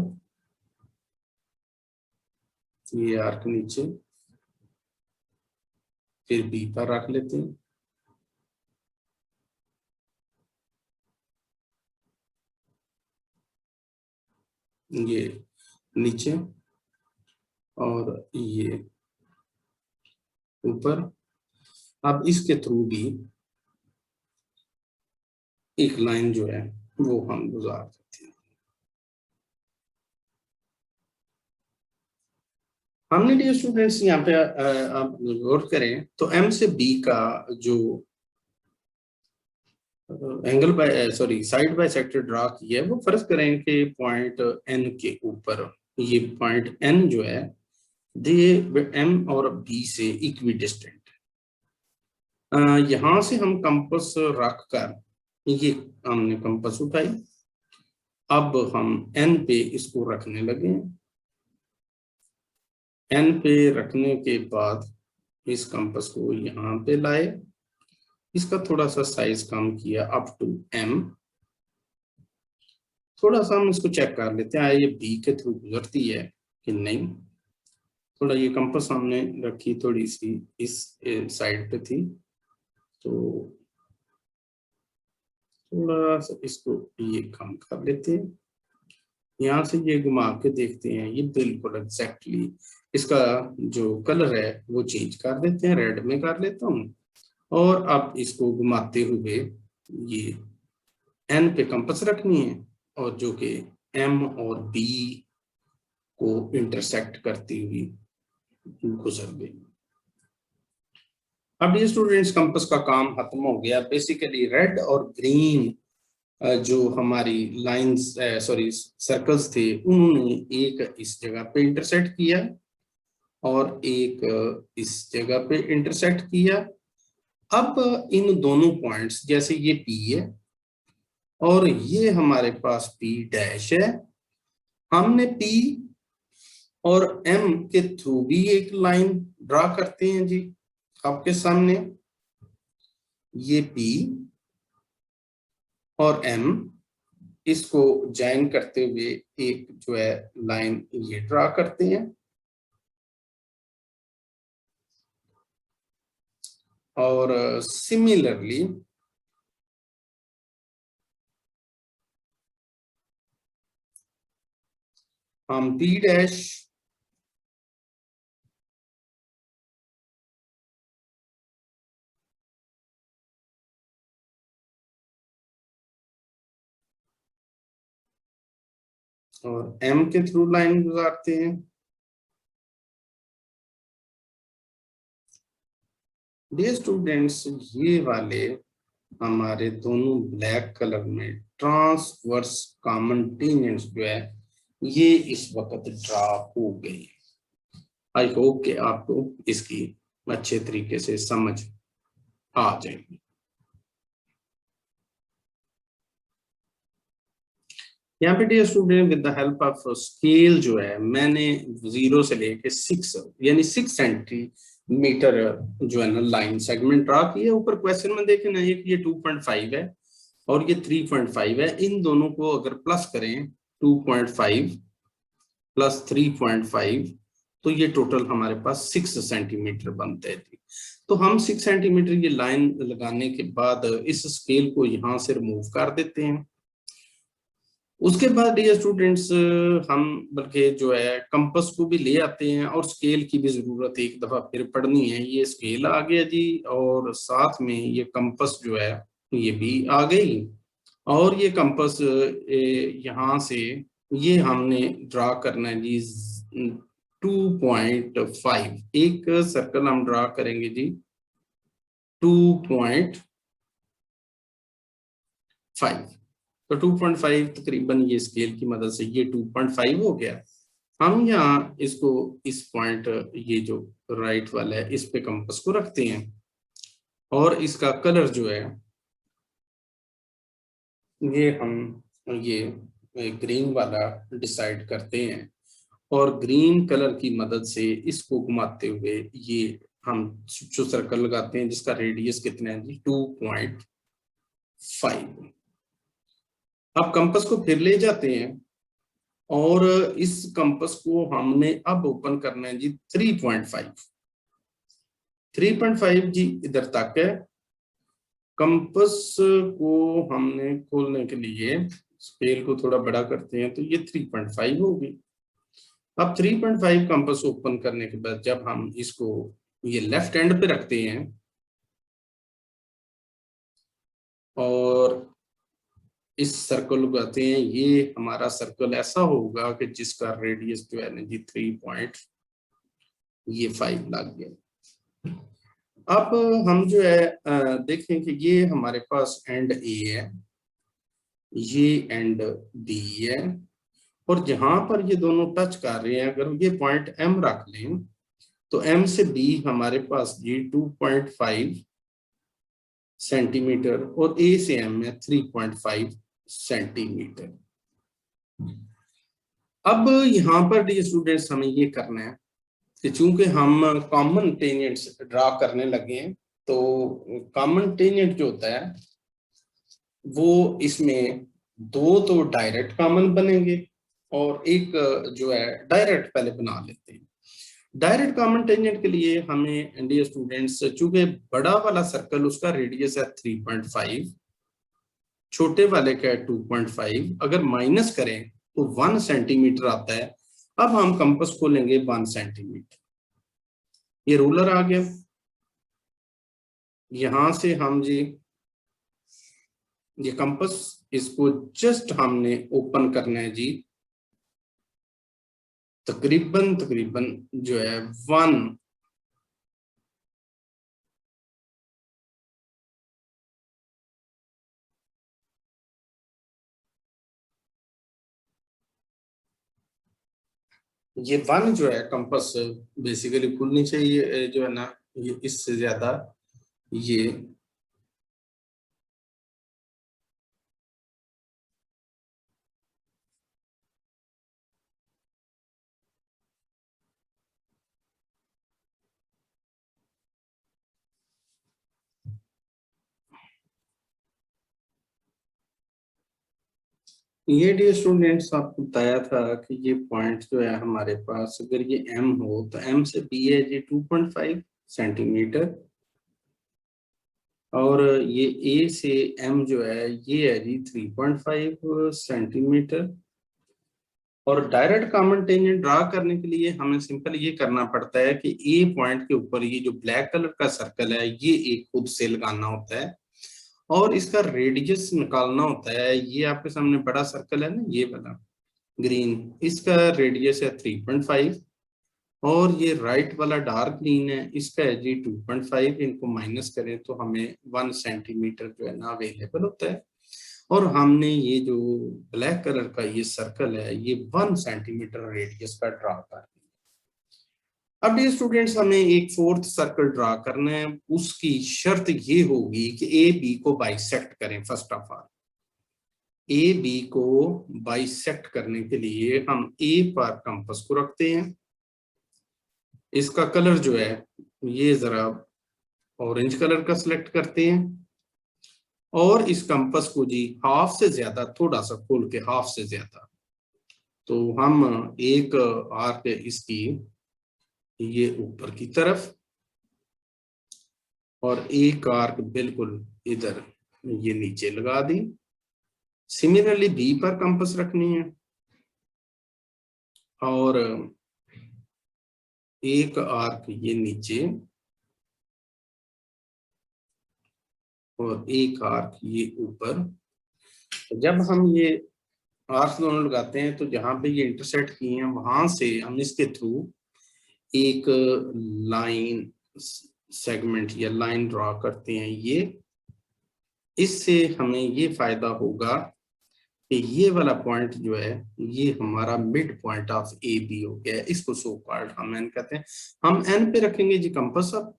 ये आर्क नीचे, फिर बी पर रख लेते हैं। ये नीचे और ये ऊपर। अब इसके थ्रू भी एक लाइन जो है वो हम गुजार देते हैं। हमने डियर स्टूडेंट्स यहाँ पे आप गौर करें तो एम से बी का जो angle by sorry side by sector draw किया है वो फर्ज करें कि पॉइंट एन के ऊपर, ये पॉइंट एन जो है दे एम और बी से इक्वी डिस्टेंट। यहां से हम कंपास रख कर ये हमने कंपास उठाई, अब हम एन पे इसको रखने लगे। एन पे रखने के बाद इस कंपास को यहाँ पे लाए, इसका थोड़ा सा साइज कम किया अप टू एम। थोड़ा सा हम इसको चेक कर लेते हैं ये बी के थ्रू गुजरती है कि नहीं। थोड़ा ये कंपास हमने रखी थोड़ी सी इस साइड पे थी, तो थोड़ा सा इसको ये कम कर लेते हैं। यहाँ से ये घुमा के देखते हैं, ये बिल्कुल एग्जैक्टली इसका जो कलर है वो चेंज कर देते हैं, रेड में कर लेता हूँ। और अब इसको घुमाते हुए ये एन पे कंपास रखनी है और जो कि एम और बी को इंटरसेक्ट करती हुई गुजर गई। अब ये स्टूडेंट्स कंपास का काम खत्म हो गया। बेसिकली रेड और ग्रीन जो हमारी लाइंस सॉरी सर्कल्स थे उन्होंने एक इस जगह पे इंटरसेक्ट किया और एक इस जगह पे इंटरसेक्ट किया। अब इन दोनों पॉइंट्स जैसे ये पी है और ये हमारे पास पी डैश है, हमने पी और एम के थ्रू भी एक लाइन ड्रा करते हैं जी आपके सामने। ये पी और एम इसको ज्वाइन करते हुए एक जो है लाइन ये ड्रा करते हैं और सिमिलरली हम पी डैश और एम के थ्रू लाइन गुजारते हैं। डियर स्टूडेंट्स ये वाले हमारे दोनों ब्लैक कलर में ट्रांसवर्स कॉमन टेंजेंट्स जो है ये इस वक्त ड्रा हो गई। आई होप कि आपको इसकी अच्छे तरीके से समझ आ जाएगी। यहाँ पे dear student with the help of scale जो है मैंने 0 से लेके 6 यानी 6 सेंटीमीटर जो है ना लाइन सेगमेंट ड्रा किया। ऊपर क्वेश्चन में देखें ना, एक ये 2.5 है और ये 3.5 है। इन दोनों को अगर प्लस करें 2.5 प्लस 3.5 तो ये टोटल हमारे पास 6 सेंटीमीटर बनते हैं। तो हम 6 सेंटीमीटर ये लाइन लगाने के बाद इस स्केल को यहाँ से रिमूव कर देते हैं। उसके बाद डियर स्टूडेंट्स हम बल्कि जो है कंपास को भी ले आते हैं और स्केल की भी जरूरत एक दफा फिर पढ़नी है। ये स्केल आ गया जी और साथ में ये कंपास जो है ये भी आ गई। और ये कंपास यहाँ से ये हमने ड्रा करना है जी 2.5। एक सर्कल हम ड्रा करेंगे जी 2.5। तो 2.5 तकरीबन ये स्केल की मदद से ये 2.5 हो गया। हम यहाँ इसको इस पॉइंट ये जो राइट वाला है इस पे कंपास को रखते हैं और इसका कलर जो है ये हम ये ग्रीन वाला डिसाइड करते हैं और ग्रीन कलर की मदद से इसको घुमाते हुए ये हम जो सर्कल लगाते हैं जिसका रेडियस कितना है जी 2.5। अब कंपास को फिर ले जाते हैं और इस कंपास को हमने अब ओपन करना है जी 3.5 जी इधर तक है। कंपास को हमने खोलने के लिए स्केल को थोड़ा बड़ा करते हैं तो ये 3.5 होगी। अब 3.5 कंपास ओपन करने के बाद जब हम इसको ये लेफ्ट हैंड पे रखते हैं और इस सर्कल लगाते हैं, ये हमारा सर्कल ऐसा होगा कि जिसका रेडियस जो है ना जी 3.5 लग गया। अब हम जो है देखें कि ये हमारे पास एंड ए है, ये एंड बी है और जहां पर ये दोनों टच कर रहे हैं अगर ये पॉइंट एम रख लें तो एम से बी हमारे पास जी 2.5 सेंटीमीटर और ए से एम है 3.5 सेंटीमीटर। अब यहाँ पर डी स्टूडेंट्स हमें ये करना है कि चूंकि हम कॉमन टेंजेंट्स ड्रा करने लगे हैं तो कॉमन टेंजेंट जो होता है वो इसमें दो तो डायरेक्ट कॉमन बनेंगे और एक जो है डायरेक्ट पहले बना लेते हैं। डायरेक्ट कॉमन टेंजेंट के लिए हमें डियर स्टूडेंट्स चूंकि बड़ा वाला सर्कल उसका रेडियस है 3.5, छोटे वाले का है 2.5, अगर माइनस करें तो 1 सेंटीमीटर आता है। अब हम कंपास खोलेंगे 1 सेंटीमीटर, ये रूलर आ गया। यहां से हम जी ये कंपास इसको जस्ट हमने ओपन करना है जी तकरीबन जो है 1 ये 1 जो है कंपास बेसिकली खुलनी चाहिए जो है ना ये इससे ज्यादा ये ये डियर स्टूडेंट्स आपको बताया था कि ये पॉइंट जो है हमारे पास अगर ये एम हो तो एम से बी है जी 2.5 सेंटीमीटर और ये ए से एम जो है ये है जी 3.5 सेंटीमीटर। और डायरेक्ट कॉमन टेंजेंट ड्रा करने के लिए हमें सिंपल ये करना पड़ता है कि ए पॉइंट के ऊपर ये जो ब्लैक कलर का सर्कल है ये एक खुद से लगाना होता है और इसका रेडियस निकालना होता है। ये आपके सामने बड़ा सर्कल है ना ये वाला ग्रीन, इसका रेडियस है 3.5 और ये राइट वाला डार्क ग्रीन है इसका है जी 2.5। इनको माइनस करें तो हमें 1 सेंटीमीटर जो है ना अवेलेबल होता है। और हमने ये जो ब्लैक कलर का ये सर्कल है ये 1 सेंटीमीटर रेडियस का ड्रा कर दिया। अब ये स्टूडेंट्स हमें एक फोर्थ सर्कल ड्रा करना है, उसकी शर्त ये होगी कि ए बी को बाइसेक्ट करें। First of all A B को बाइसेक्ट करने के लिए हम ए पर कंपास को रखते हैं। इसका कलर जो है ये जरा ऑरेंज कलर का सिलेक्ट करते हैं और इस कंपास को जी हाफ से ज्यादा, थोड़ा सा खोल के हाफ से ज्यादा, तो हम एक आर्क इसकी ये ऊपर की तरफ और एक आर्क बिल्कुल इधर ये नीचे लगा दी। सिमिलरली बी पर कंपास रखनी है और एक आर्क ये नीचे और एक आर्क ये ऊपर। जब हम ये आर्क दोनों लगाते हैं तो जहां पे ये इंटरसेक्ट किए हैं वहां से हम इसके थ्रू एक लाइन सेगमेंट या लाइन ड्रॉ करते हैं। ये इससे हमें ये फायदा होगा कि ये वाला पॉइंट जो है ये हमारा mid point of A B हो गया। इसको सो कॉल्ड हम एन कहते हैं। हम एन पे रखेंगे जी कंपास। अब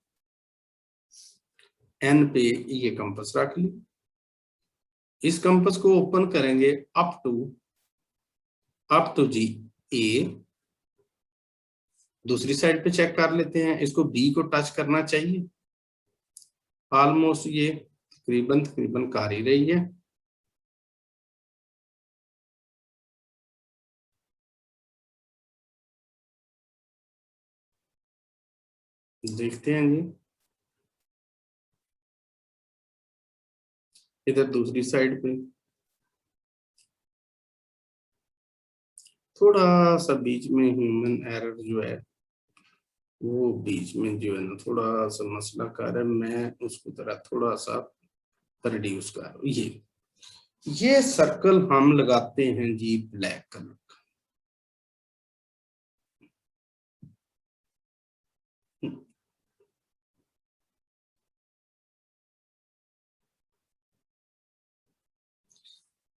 एन पे ये कंपास रख ली, इस कंपास को ओपन करेंगे अप टू जी ए। दूसरी साइड पे चेक कर लेते हैं, इसको बी को टच करना चाहिए। ऑलमोस्ट ये तकरीबन तकरीबन कर ही रही है। देखते हैं जी, इधर दूसरी साइड पे थोड़ा सा बीच में ह्यूमन एरर जो है वो बीच में जो है ना थोड़ा सा मसला कर है। मैं उसको तरह थोड़ा सा रिड्यूस कर रहा हूं। ये सर्कल हम लगाते हैं जी ब्लैक कलर का।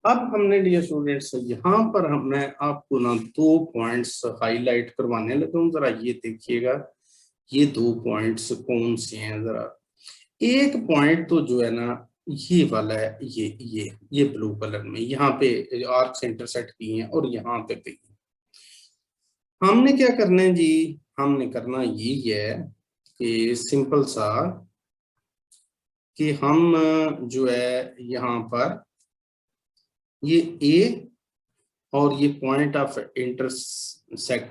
अब हमने डियर स्टूडेंट्स यहाँ पर मैं आपको ना 2 पॉइंट्स हाईलाइट करवाने लगा हूँ। जरा ये देखिएगा, ये 2 पॉइंट्स कौन से हैं। जरा एक पॉइंट तो जो है ना ये वाला है, ये ब्लू कलर में यहाँ पे आर्क से इंटरसेक्ट किए हैं और यहाँ पे गई। हमने क्या करना है जी, हमने करना यही है कि सिंपल सा कि हम जो है यहाँ पर ये ए और ये point of intersection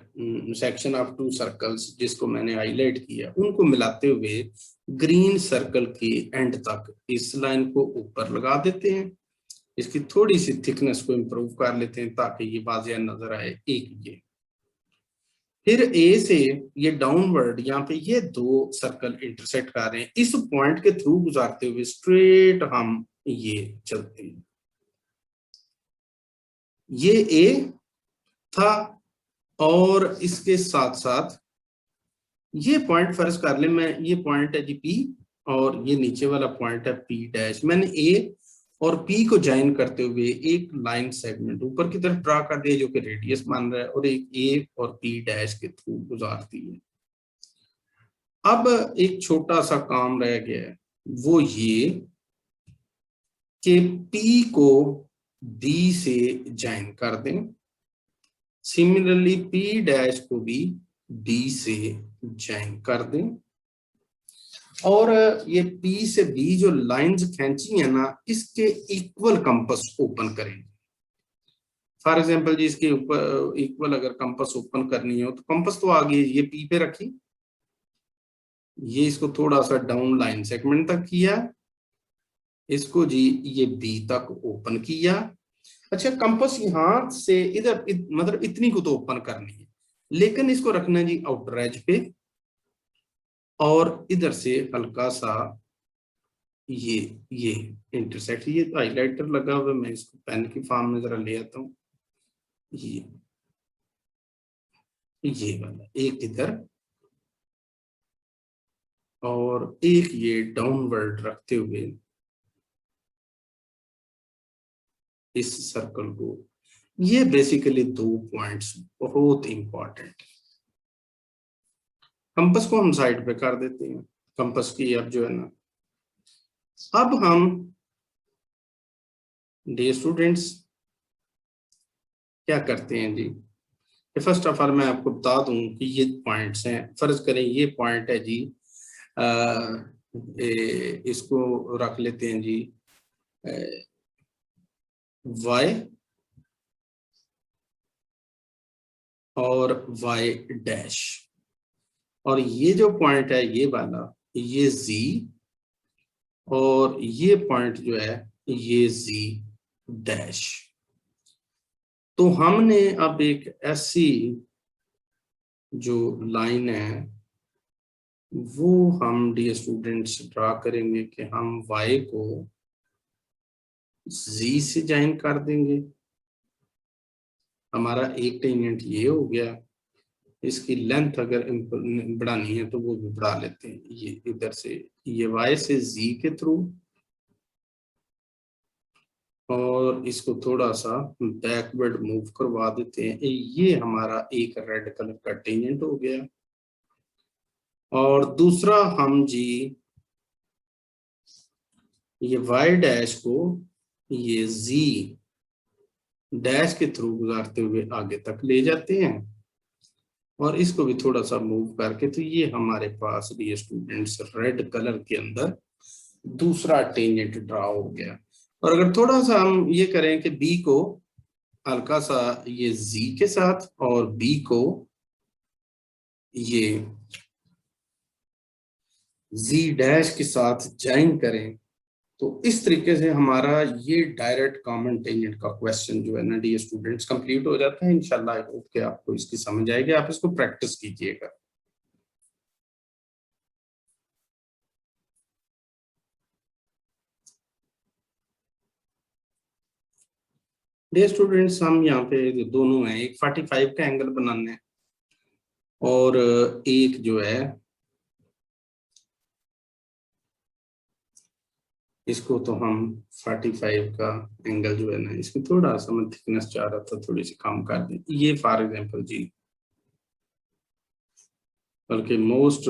of 2 circles जिसको मैंने हाईलाइट किया उनको मिलाते हुए ग्रीन सर्कल के एंड तक इस लाइन को ऊपर लगा देते हैं। इसकी थोड़ी सी थिकनेस को इंप्रूव कर लेते हैं ताकि ये वाज़ेह नजर आए। एक ये फिर ए से ये डाउनवर्ड यहाँ पे ये 2 सर्कल इंटरसेक्ट कर रहे हैं, इस पॉइंट के थ्रू गुजारते हुए स्ट्रेट हम ये चलते हैं। ये ए था और इसके साथ साथ ये पॉइंट फर्ज कर ले, मैं ये पॉइंट है जी पी और ये नीचे वाला पॉइंट है पी डैश। मैंने ए और पी को ज्वाइन करते हुए एक लाइन सेगमेंट ऊपर की तरफ ड्रा कर दिया जो कि रेडियस मान रहा है और एक ए और पी डैश के थ्रू गुजारती है। अब एक छोटा सा काम रह गया है, वो ये कि पी को डी से ज्वाइन कर दें। सिमिलरली पी डैश को भी डी से ज्वाइन कर दें और ये पी से बी जो लाइंस खींची है ना इसके इक्वल कंपास ओपन करें। फॉर एग्जांपल जी इसके ऊपर इक्वल अगर कंपास ओपन करनी हो तो कंपास तो आगे ये पी पे रखी, ये इसको थोड़ा सा डाउन लाइन सेगमेंट तक किया, इसको जी ये बी तक ओपन किया। अच्छा कंपास यहां से इधर मतलब इतनी को तो ओपन करनी है, लेकिन इसको रखना है जी आउटर एज पे और इधर से हल्का सा ये इंटरसेक्ट। ये तो हाईलाइटर लगा हुआ है, मैं इसको पेन की फॉर्म में जरा ले आता हूँ। ये वाला एक इधर और एक ये डाउनवर्ड रखते हुए इस सर्कल को। ये बेसिकली 2 पॉइंट्स बहुत इंपॉर्टेंट। कंपास को हम साइड पे कर देते हैं, कंपास की अब जो है ना, अब हम डियर स्टूडेंट्स क्या करते हैं जी। फर्स्ट ऑफ ऑल मैं आपको बता दूं कि ये पॉइंट्स हैं, फर्ज करें ये पॉइंट है जी, इसको रख लेते हैं जी y और y डैश, और ये जो पॉइंट है ये वाला, ये z, और ये पॉइंट जो है ये z डैश। तो हमने अब एक ऐसी जो लाइन है वो हम डियर स्टूडेंट्स ड्रा करेंगे कि हम y को z से ज्वाइन कर देंगे। हमारा एक टेंजेंट ये हो गया, इसकी लेंथ अगर बढ़ानी है तो वो भी बढ़ा लेते हैं, ये इधर से ये y से z के थ्रू, और इसको थोड़ा सा बैकवर्ड मूव करवा देते हैं। ये हमारा एक रेड कलर का टेंजेंट हो गया। और दूसरा हम जी ये y डैश को ये z डैश के थ्रू गुजारते हुए आगे तक ले जाते हैं, और इसको भी थोड़ा सा मूव करके, तो ये हमारे पास ये स्टूडेंट्स रेड कलर के अंदर दूसरा टेंजेंट ड्रा हो गया। और अगर थोड़ा सा हम ये करें कि बी को हल्का सा ये जी के साथ और बी को ये जी डैश के साथ ज्वाइन करें, तो इस तरीके से हमारा ये डायरेक्ट कॉमन टेंजेंट का क्वेश्चन जो है ना डियर स्टूडेंट्स कंप्लीट हो जाता है। इंशाल्लाह आई होप कि आपको इसकी समझ आएगी, आप इसको प्रैक्टिस कीजिएगा। डियर स्टूडेंट्स हम यहाँ पे दोनों हैं, एक 45 का एंगल बनाना है और एक जो है इसको तो हम 45 का एंगल जो है ना, इसकी थोड़ा सा मैं थिकनेस चाह रहा था थोड़ी सी कम कर दें। ये फॉर एग्जांपल जी, बल्कि मोस्ट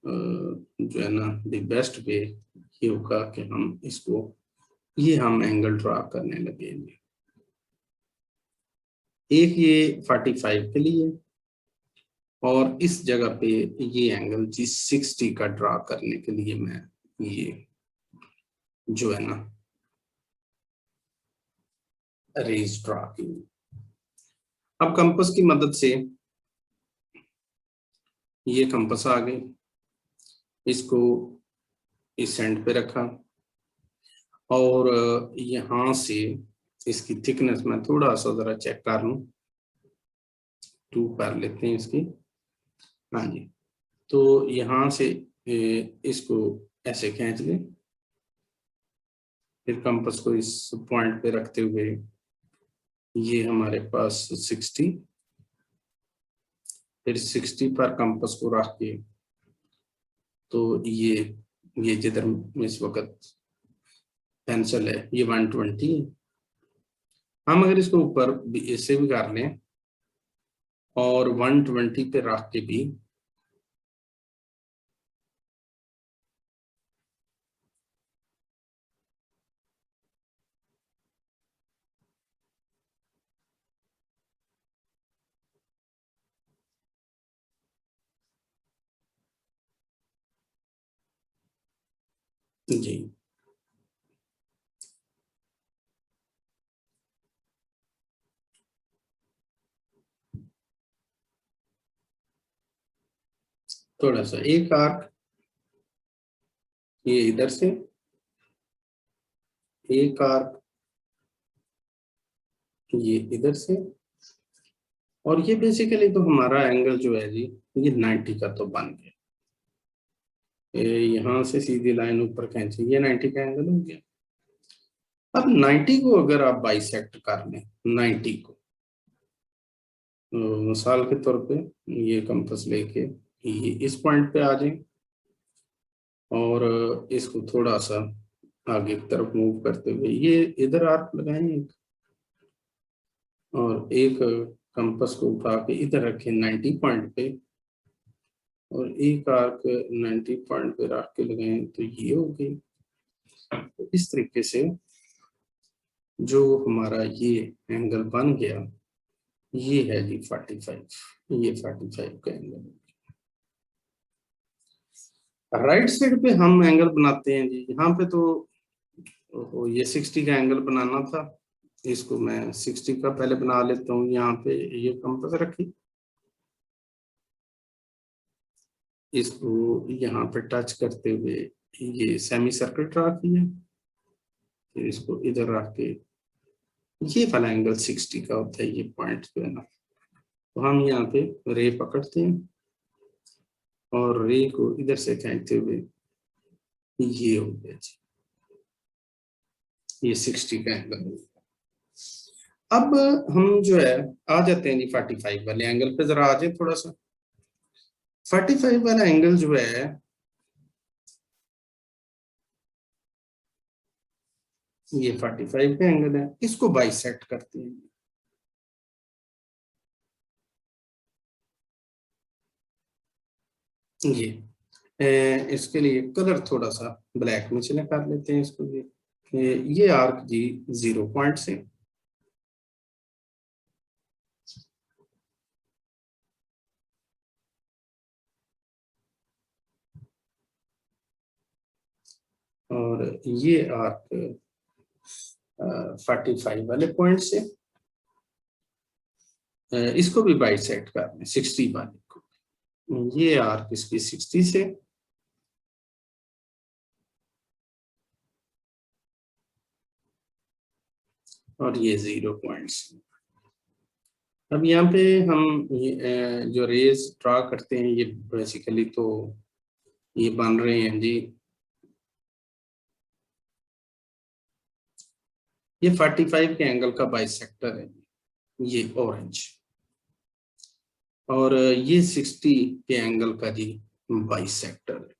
जो है ना द बेस्ट वे ये होगा कि हम इसको ये हम एंगल ड्रा करने लगेंगे। एक ये 45 के लिए और इस जगह पे ये एंगल जी 60 का ड्रा करने के लिए मैं ये जो है ना रेज ड्रा की। अब कंपास की मदद से ये कंपास आ गई, इसको इस एंड पे रखा और यहां से इसकी थिकनेस मैं थोड़ा सा जरा चेक कर लूं, 2 कर लेते हैं इसकी। हाँ जी, तो यहां से इसको ऐसे खींच लें, फिर कंपास को इस पॉइंट पे रखते हुए ये हमारे पास 60, फिर 60 पर कंपास को रख के, तो ये जिधर इस वक्त पेंसिल है ये 120 है। हम अगर इसको ऊपर ऐसे भी कर लें और 120 पे रख के भी जी थोड़ा सा एक आर्क ये इधर से, एक आर्क ये इधर से, और ये बेसिकली तो हमारा एंगल जो है जी ये 90 का तो बन गया। यहां से सीधी लाइन ऊपर खींची, ये 90 का एंगल हो गया। अब 90 को अगर आप बाइसेक्ट कर लें, 90 को मिसाल के तौर पे ये कंपास लेके ये इस पॉइंट पे आ जाए और इसको थोड़ा सा आगे की तरफ मूव करते हुए ये इधर आर्क लगाएं एक, और एक कंपास को उठा के इधर रखें 90 पॉइंट पे, और एक आर्क 90 पॉइंट पे रख के लगाएं, तो ये हो गई। तो इस तरीके से जो हमारा ये एंगल बन गया, ये है जी 45, ये 45 का एंगल। राइट साइड पे हम एंगल बनाते हैं जी, यहाँ पे तो ये 60 का एंगल बनाना था, इसको मैं 60 का पहले बना लेता हूँ। यहाँ पे ये कंपास रखी, इसको यहाँ पे टच करते हुए ये सेमी सर्कल ड्रा किया, फिर इसको इधर रख के, ये वाला एंगल 60 का होता है, ये पॉइंट जो है ना, तो हम यहाँ पे रे पकड़ते हैं और रे को इधर से खींचते हुए ये हो गया जी, ये 60 का एंगल हो गया। अब हम जो है आ जाते हैं जी 45 वाले एंगल पे, जरा आ जाए थोड़ा सा। 45 वाला एंगल जो है, ये 45 का एंगल है, इसको बाइसेक्ट करते हैं। ये इसके लिए कलर थोड़ा सा ब्लैक में चले कर लेते हैं इसको। ये आर्क जी 0 पॉइंट से, और ये आर्क 45 वाले पॉइंट से, इसको भी बाइसेक्ट करना है 60 वाले को। ये आर्क इसकी 60 से, और ये 0 पॉइंट से। अब यहाँ पे हम जो रेज ड्रा करते हैं, ये बेसिकली तो ये बन रहे हैं जी, ये 45 के एंगल का बाइसेक्टर है, ये ऑरेंज, और ये 60 के एंगल का जी बाइसेक्टर है।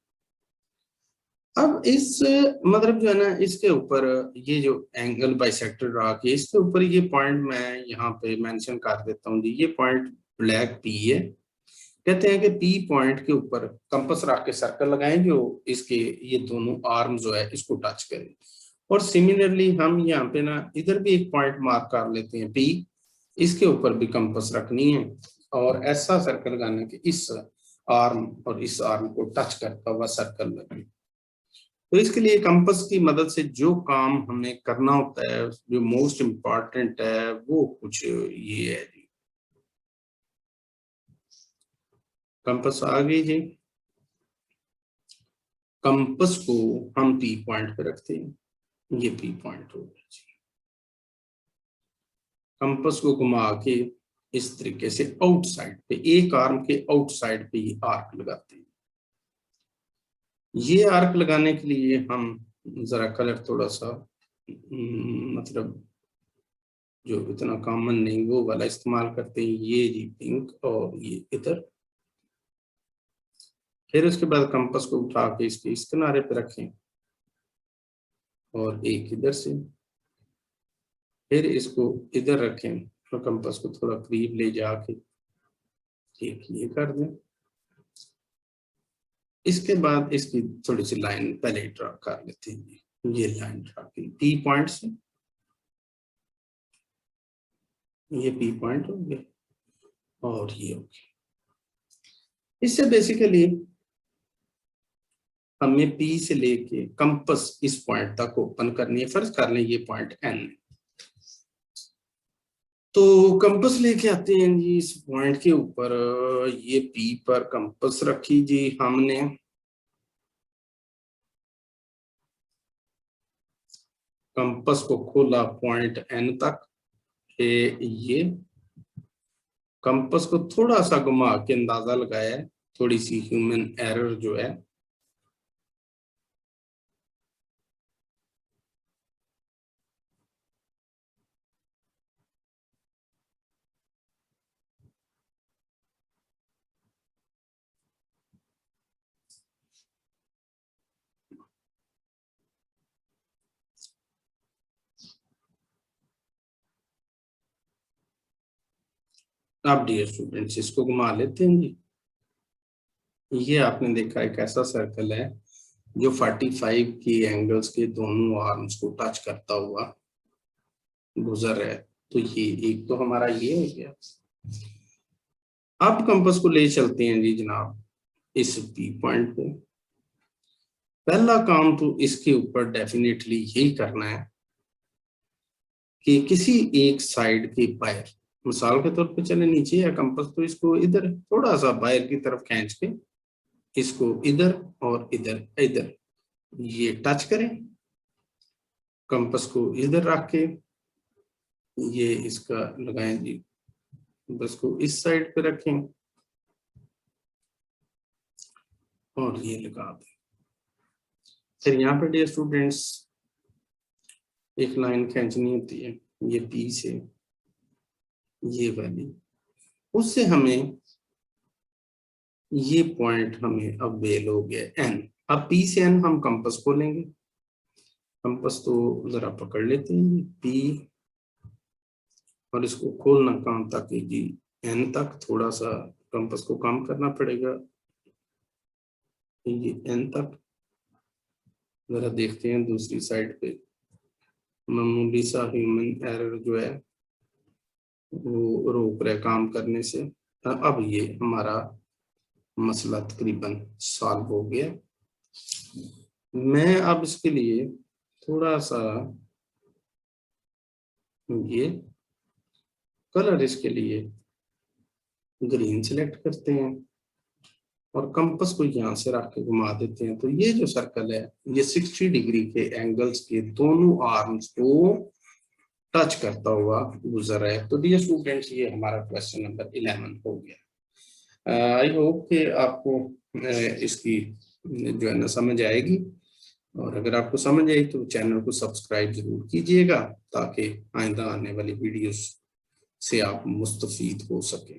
अब इस मतलब जो है ना, इसके ऊपर ये जो एंगल बाइसेक्टर ड्रा किया, इसके ऊपर ये पॉइंट मैं यहाँ पे मेंशन कर देता हूँ जी, ये पॉइंट ब्लैक पी है। कहते हैं कि पी पॉइंट के ऊपर कंपास रख के सर्कल लगाएं जो इसके ये दोनों आर्म जो है इसको टच करें। और सिमिलरली हम यहाँ पे ना इधर भी एक पॉइंट मार्क कर लेते हैं पी, इसके ऊपर भी कंपास रखनी है, और ऐसा सर्कल लगाना कि इस आर्म और इस आर्म को टच करता हुआ सर्कल लगे। तो इसके लिए कंपास की मदद से जो काम हमें करना होता है, जो मोस्ट इम्पॉर्टेंट है, वो कुछ ये है जी। कंपास आ गई जी, कंपास को हम पी पॉइंट पे रखते हैं, ये पी पॉइंट हो गया जी। कंपास को घुमा के इस तरीके से आउटसाइड पे, एक आर्म के आउटसाइड पे ये आर्क लगाते हैं। ये आर्क लगाने के लिए हम जरा कलर थोड़ा सा मतलब जो इतना कॉमन नहीं वो वाला इस्तेमाल करते हैं, ये जी पिंक, और ये इधर। फिर उसके बाद कंपास को उठा के इसके इस किनारे पे रखें, और एक इधर से, फिर इसको इधर रखें और कंपास को थोड़ा करीब ले जाके एक ये कर दें। इसके बाद इसकी थोड़ी सी लाइन पहले ड्रा कर लेते हैं, ये लाइन ड्रा की पी पॉइंट से, ये पी पॉइंट हो गया और ये हो गया। इससे बेसिकली हमें पी से लेके कंपास इस पॉइंट तक ओपन करनी है। फर्ज कर लें ये पॉइंट एन है, तो कंपास लेके आते हैं जी इस पॉइंट के ऊपर, ये पी पर कंपास रखी जी हमने, कंपास को खोला पॉइंट एन तक, ये कंपास को थोड़ा सा घुमा के अंदाजा लगाया है, थोड़ी सी ह्यूमन एरर जो है, अब डियर स्टूडेंट्स इसको घुमा लेते हैं जी। ये आपने देखा एक ऐसा सर्कल है जो 45 की एंगल्स के दोनों आर्म्स को टच करता हुआ गुजर है। तो ये एक तो हमारा ये हो गया। अब कंपास को ले चलते हैं जी जनाब इस बी पॉइंट पे। पहला काम तो इसके ऊपर डेफिनेटली यही करना है कि किसी एक साइड के बाहर, मिसाल के तौर पे चले नीचे या कंपास, तो इसको इधर थोड़ा सा बाहर की तरफ खींच के इसको इधर और इधर इधर ये टच करें। कंपास को इधर रख के ये इसका लगाएं जी, बस को इस साइड पे रखें और ये लगा दें। फिर यहाँ पे डियर स्टूडेंट्स एक लाइन खींचनी होती है, ये पी से ये वाली, उससे हमें ये पॉइंट हमें अवेल हो गया एन। अब पी से एन हम कंपास को लेंगे। कंपास तो जरा पकड़ लेते हैं पी और इसको खोलना कहाँ तक है जी, एन तक। थोड़ा सा कंपास को कम करना पड़ेगा, ये एन तक। जरा देखते हैं दूसरी साइड पे मामूली सा ह्यूमन एरर जो है वो रोक रहे काम करने से। अब ये हमारा मसला तकरीबन सॉल्व हो गया। मैं अब इसके लिए थोड़ा सा ये कलर इसके लिए ग्रीन सिलेक्ट करते हैं और कंपास को यहाँ से रख के घुमा देते हैं। तो ये जो सर्कल है ये 60 डिग्री के एंगल्स के दोनों आर्म्स को टच करता हुआ गुजर रहा है। तो डियर स्टूडेंट्स ये हमारा क्वेश्चन नंबर 11 हो गया। आई होप कि आपको इसकी जो है ना समझ आएगी, और अगर आपको समझ आई तो चैनल को सब्सक्राइब जरूर कीजिएगा ताकि आइंदा आने वाली वीडियोस से आप मुस्तफीद हो सके।